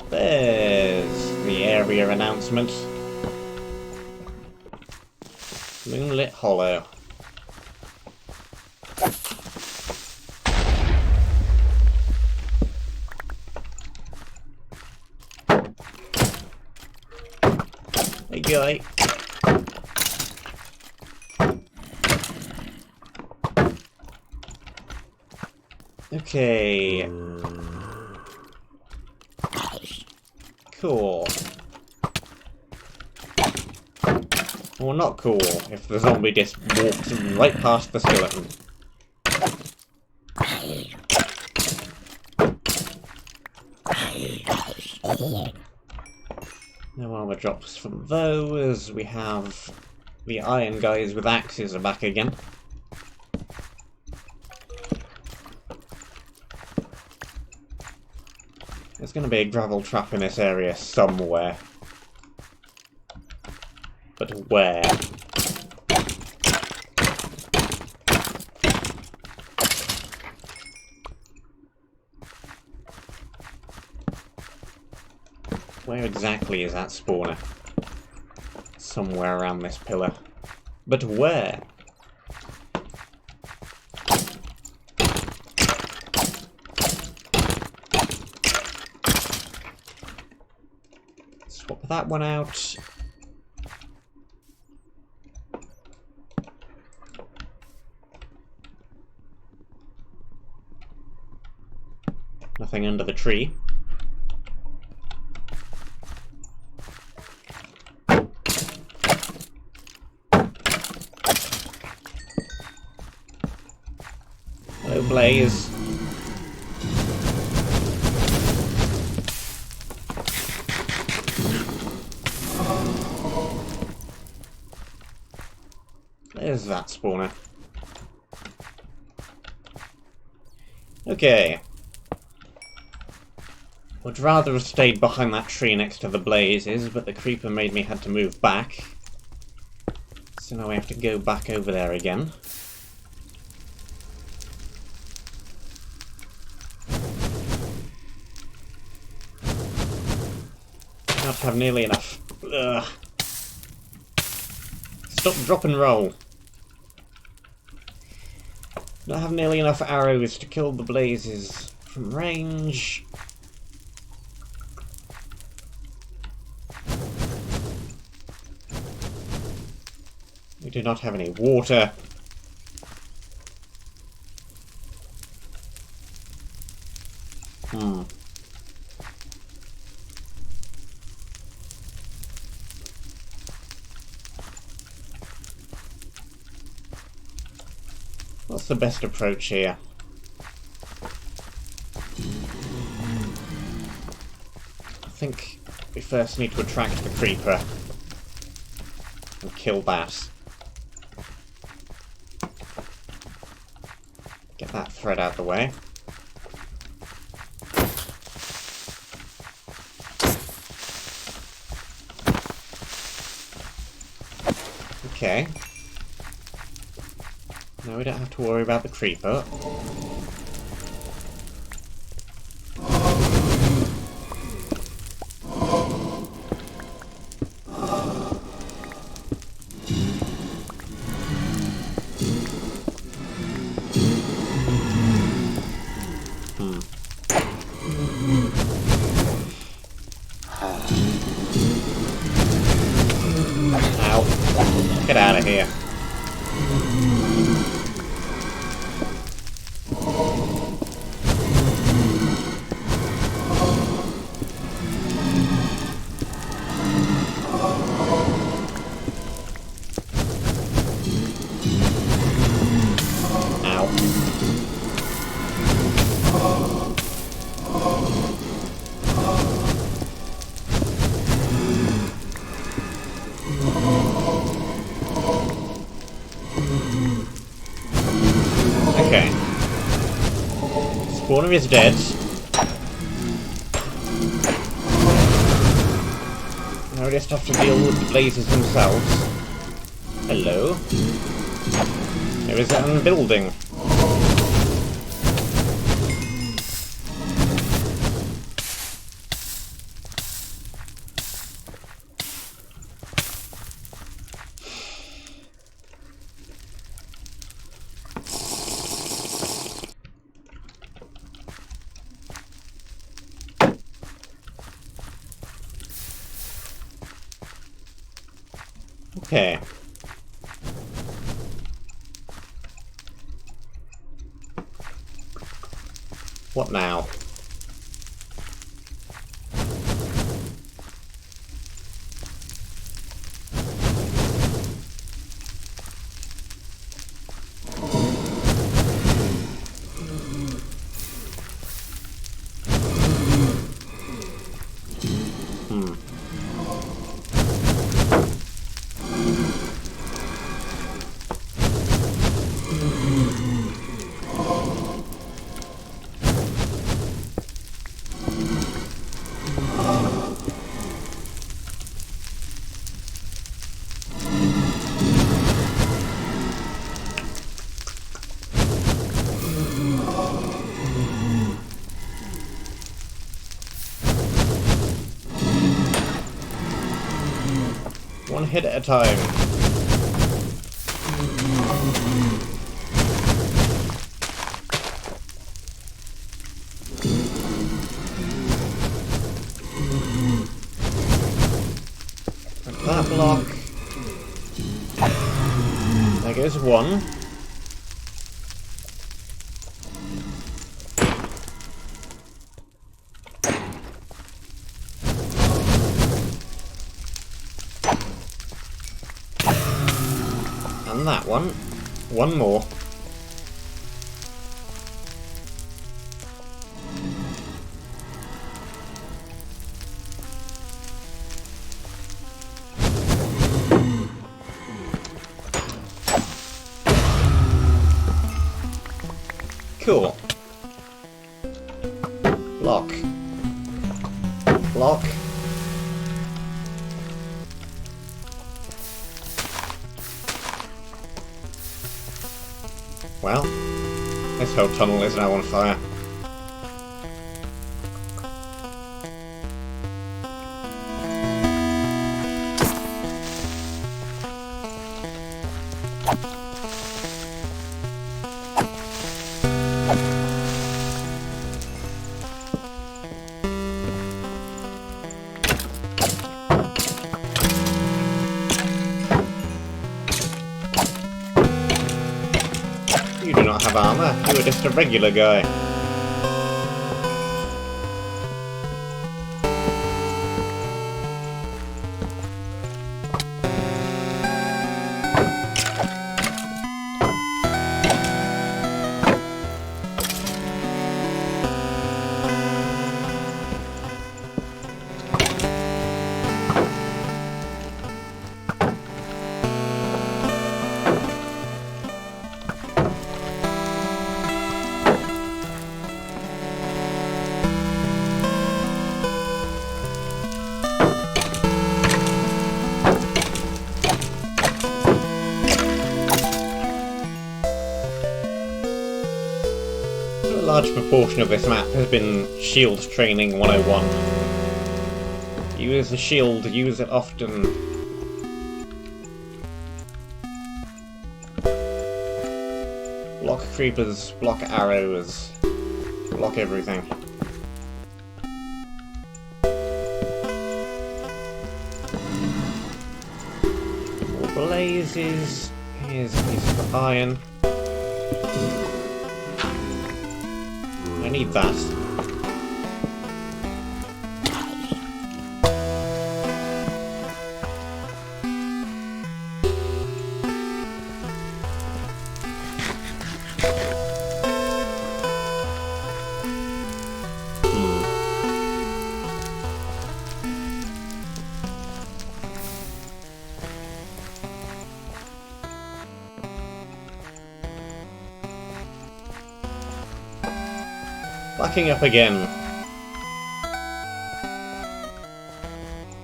There's the area announcement. Moonlit Hollow. Hey guy. Okay. Cool. Well, not cool if the zombie just walks right past the skeleton. No armor drops from those. We have the iron guys with axes are back again. There's going to be a gravel trap in this area somewhere. But where? Where exactly is that spawner? Somewhere around this pillar. But where? Swap that one out. Nothing under the tree. Hello, Blaze. There's that spawner. Okay. Would rather have stayed behind that tree next to the blazes, but the creeper made me had to move back. So now we have to go back over there again. Not have nearly enough. Ugh. Stop, drop and roll. Not have nearly enough arrows to kill the blazes from range. We do not have any water. What's the best approach here? I think we first need to attract the creeper and kill that. Get that thread out the way. Okay. Now we don't have to worry about the creeper. Ow. Get out of here. Okay. Spawner is dead. Now we just have to deal with the blazes themselves. Hello. There is a building. Okay. What now? One hit at a time. And that block. There goes one. And that one. One more. Cool. Block. Block. Well, this whole tunnel is now on fire. You do not have armor. You are just a regular guy. A large proportion of this map has been shield training 101. Use the shield, use it often. Block creepers, block arrows, block everything. More blazes, here's a piece of iron. I need that. Backing up again.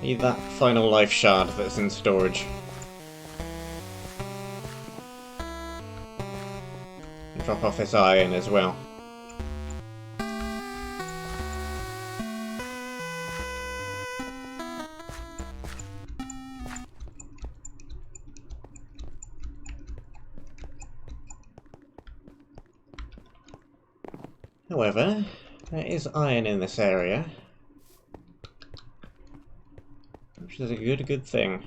Need that final life shard that's in storage. And drop off this iron as well. However, there is iron in this area, which is a good thing.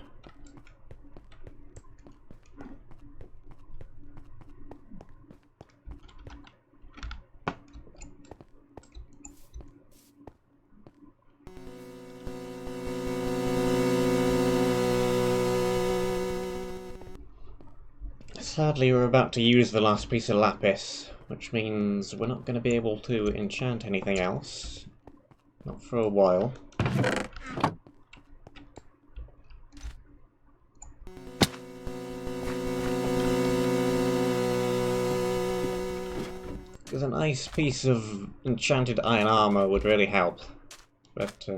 Sadly, we're about to use the last piece of lapis, which means we're not going to be able to enchant anything else. Not for a while. Because a nice piece of enchanted iron armor would really help. But,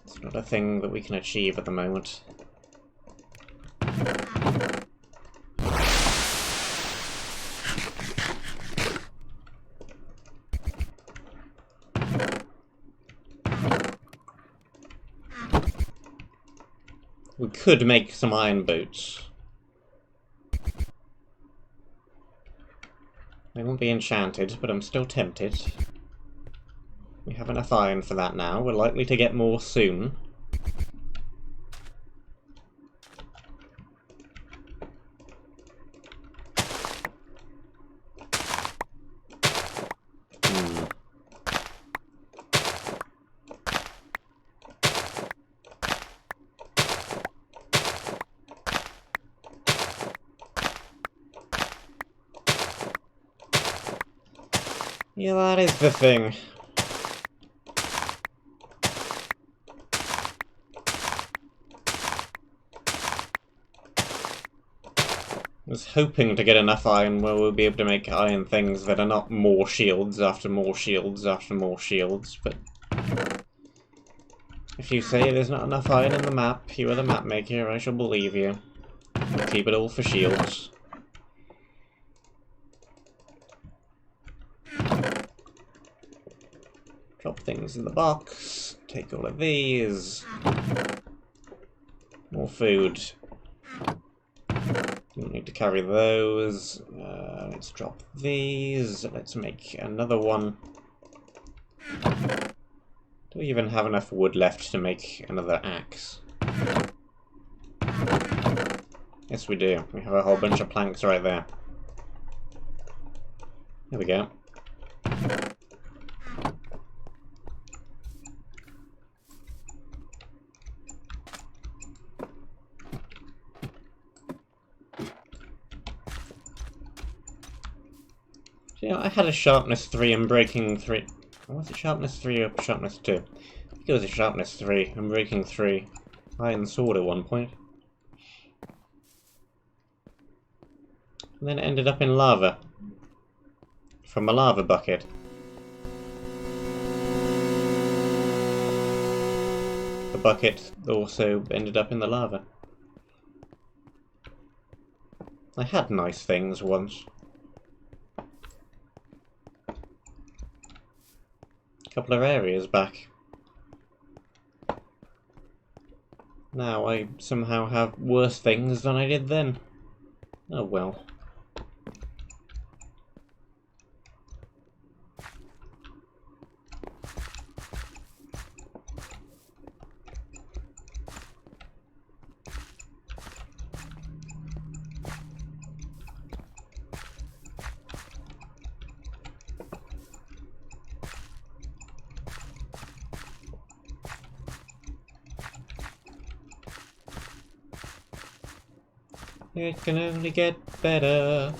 it's not a thing that we can achieve at the moment. We could make some iron boots. They won't be enchanted, but I'm still tempted. We have enough iron for that now. We're likely to get more soon. Yeah, that is the thing. I was hoping to get enough iron where we'll be able to make iron things that are not more shields after more shields after more shields, but if you say there's not enough iron in the map, you are the map maker, I shall believe you. I'll keep it all for shields. Drop things in the box. Take all of these. More food. Don't need to carry those. Let's drop these. Let's make another one. Do we even have enough wood left to make another axe? Yes, we do. We have a whole bunch of planks right there. There we go. Yeah, I had a sharpness 3 and breaking 3. Was it sharpness 3 or sharpness 2? I think it was a sharpness 3 and breaking 3. Iron sword at one point. And then it ended up in lava. From a lava bucket. The bucket also ended up in the lava. I had nice things once. Couple of areas back. Now I somehow have worse things than I did then. Oh well. It can only get better.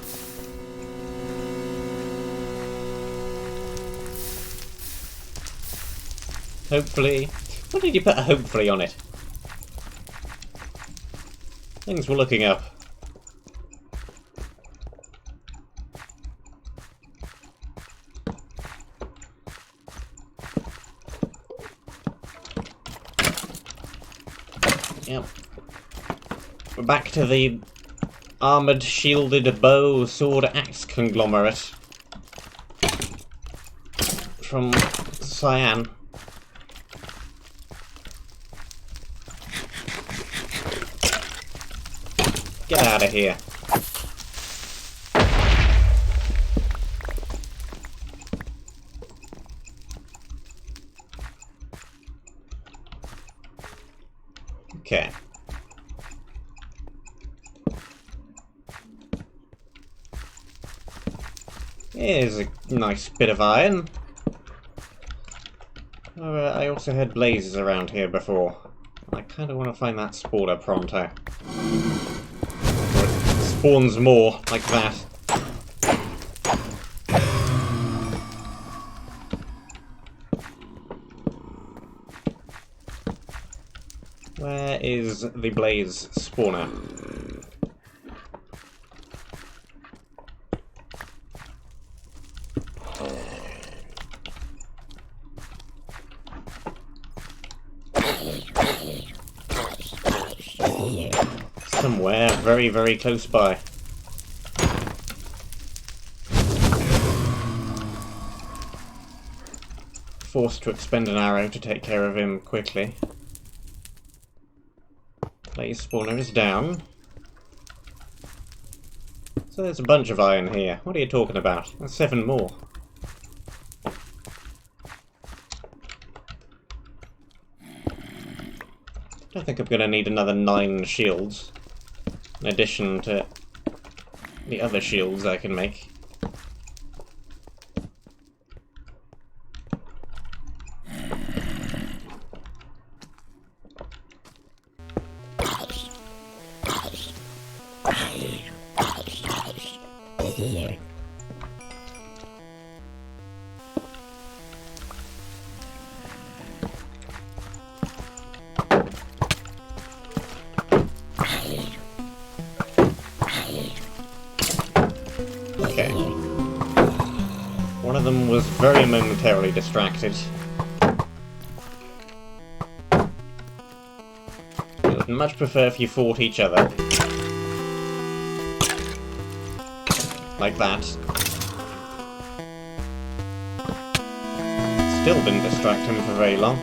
Hopefully. What did you put a hopefully on it? Things were looking up. Yep. We're back to the armoured, shielded bow, sword, axe conglomerate from Cyan. Get out of here. Okay. Here's a nice bit of iron. I also had blazes around here before. I kind of want to find that spawner pronto. Or it spawns more like that. Where is the blaze spawner? Somewhere very, very close by. Forced to expend an arrow to take care of him quickly. Blaze spawner is down. So there's a bunch of iron here. What are you talking about? There's 7 more. I don't think I'm going to need another 9 shields. In addition to the other shields I can make. Okay. One of them was very momentarily distracted. I would much prefer if you fought each other. Like that. Still didn't distract him for very long.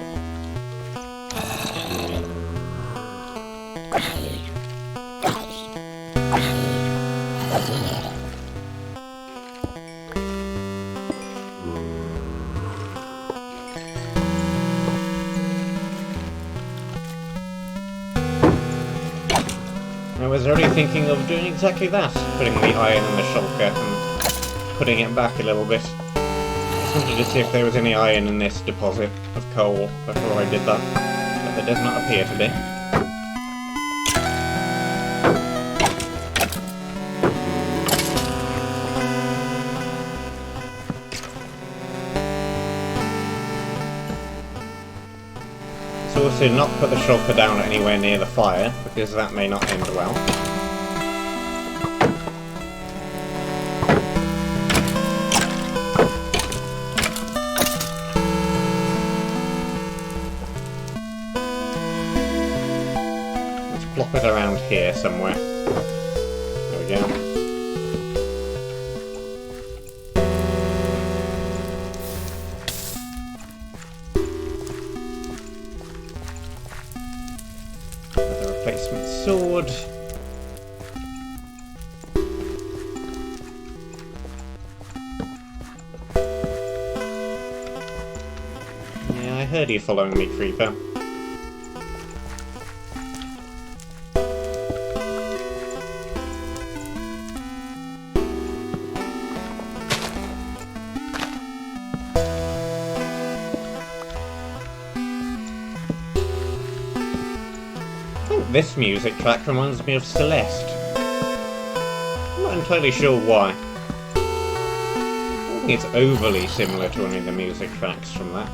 I was already thinking of doing exactly that, putting the iron in the shulker and putting it back a little bit. I just wanted to see if there was any iron in this deposit of coal before I did that, but there does not appear to be. Also not put the shulker down anywhere near the fire, because that may not end well. Let's plop it around here somewhere. There we go. Sword. Yeah, I heard you following me, Creeper. This music track reminds me of Celeste. I'm not entirely sure why. I don't think it's overly similar to any of the music tracks from that.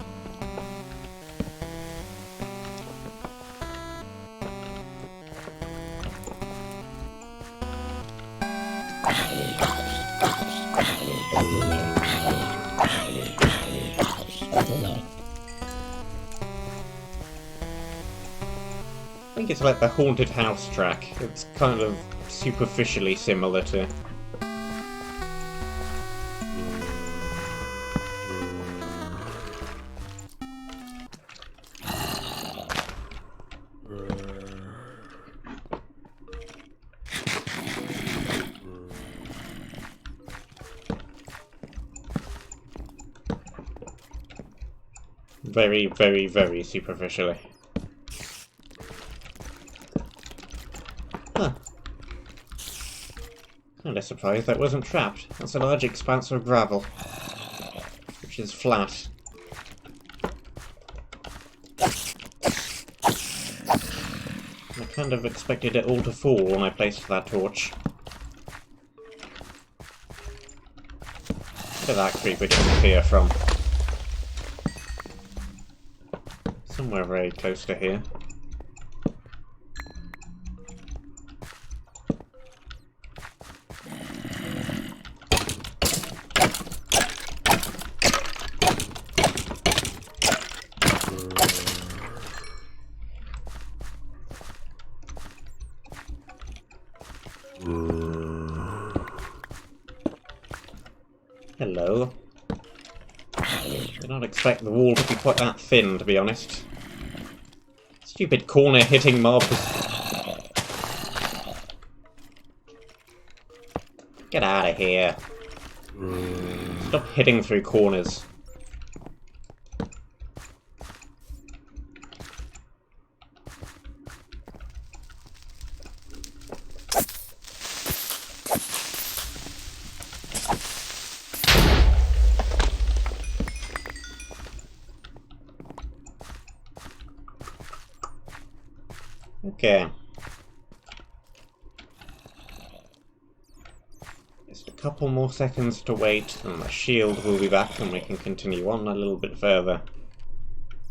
I think it's like the Haunted House track. It's kind of superficially similar to... Very, very, very superficially. Huh. Kinda surprised that wasn't trapped. That's a large expanse of gravel, which is flat. I kind of expected it all to fall when I placed that torch. Where did that creeper disappear from? Somewhere very close to here. Hello. Did not expect the wall to be quite that thin, to be honest. Stupid corner hitting mobs. Get out of here. Stop hitting through corners. Okay. Just a couple more seconds to wait, and the shield will be back, and we can continue on a little bit further.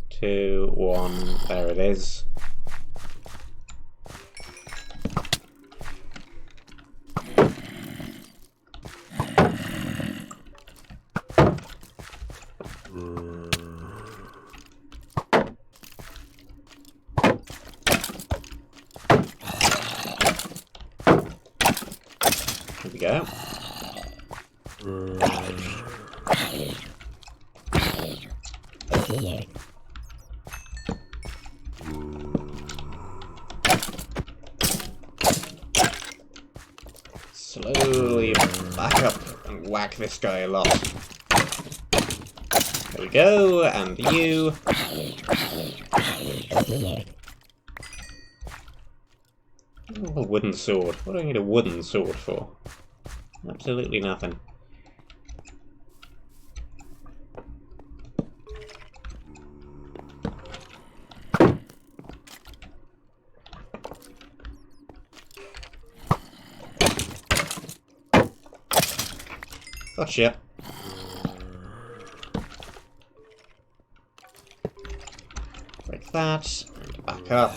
2, 1, there it is. Here we go. Slowly back up and whack this guy a lot. There we go, and you. Oh, a wooden sword. What do I need a wooden sword for? Absolutely nothing. Gotcha. Break that, and back up.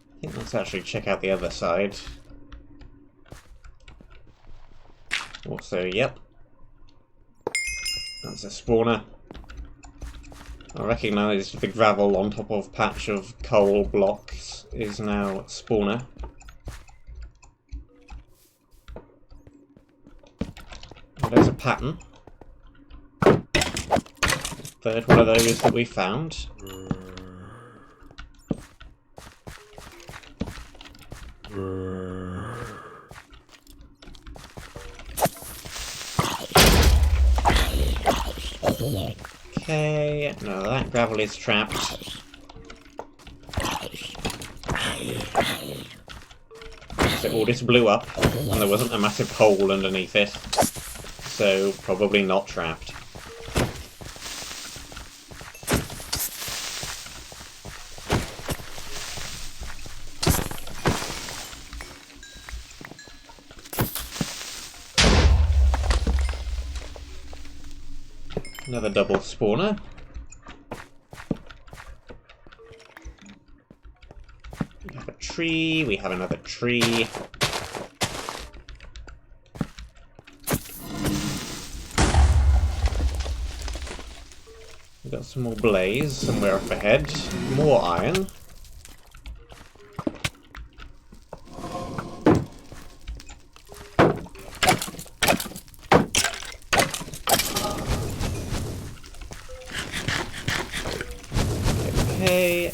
I think let's actually check out the other side. Also, yep. That's a spawner. I recognise the gravel on top of patch of coal blocks is now spawner. And there's a pattern. Third one of those that we found. Okay, no, that gravel is trapped. So all this blew up, and there wasn't a massive hole underneath it, so probably not trapped. Another double spawner. We have a tree, we have another tree. We've got some more blaze somewhere up ahead. More iron. Okay.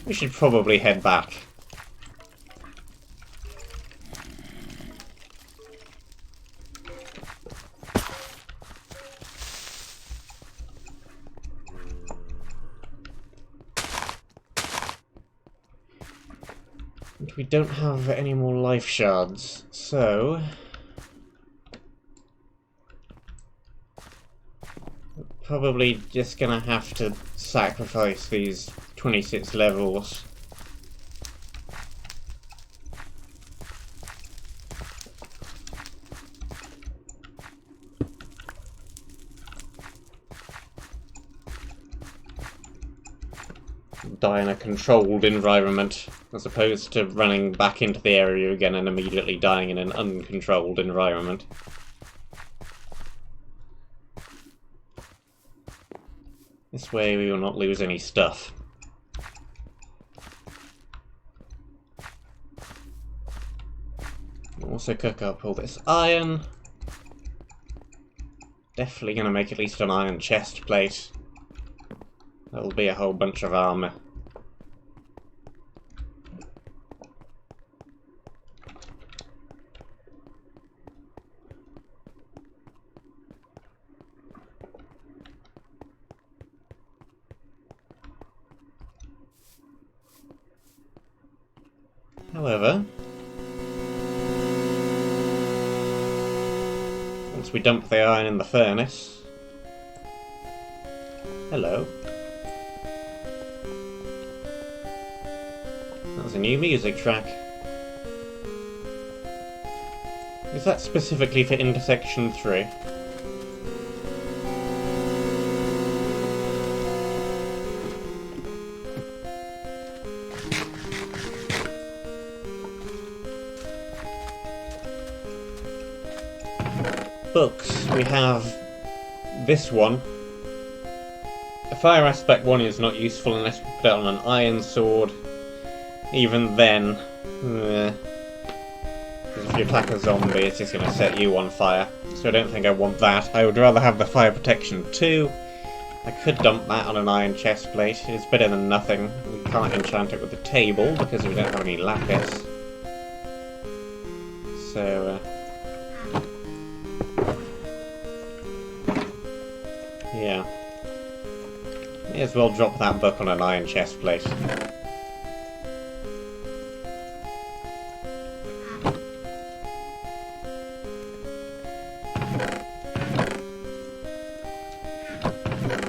We should probably head back. And we don't have any more life shards, so we're probably just gonna have to sacrifice these 26 levels. Die in a controlled environment, as opposed to running back into the area again and immediately dying in an uncontrolled environment. This way we will not lose any stuff. We'll also cook up all this iron. Definitely gonna make at least an iron chest plate. That'll be a whole bunch of armor. However, once we dump the iron in the furnace... Hello. That's a new music track. Is that specifically for intersection 3? Books. We have this one. A fire aspect one is not useful unless we put it on an iron sword. Even then, because if you attack a zombie, it's just going to set you on fire. So I don't think I want that. I would rather have the fire protection 2. I could dump that on an iron chest plate. It's better than nothing. We can't enchant it with the table because we don't have any lapis. So, yeah. May as well drop that book on an iron chest plate.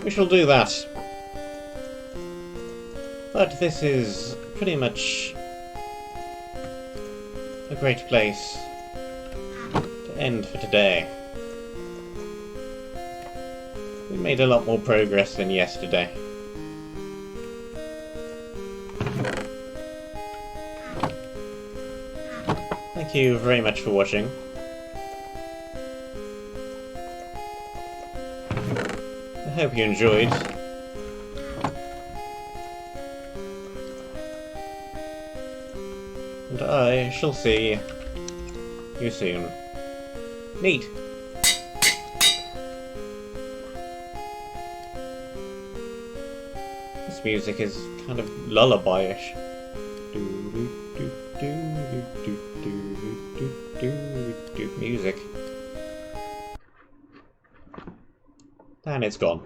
We shall do that. But this is pretty much a great place to end for today. We made a lot more progress than yesterday. Thank you very much for watching. I hope you enjoyed. And I shall see you soon. Neat! This music is kind of lullaby-ish. Music. And it's gone.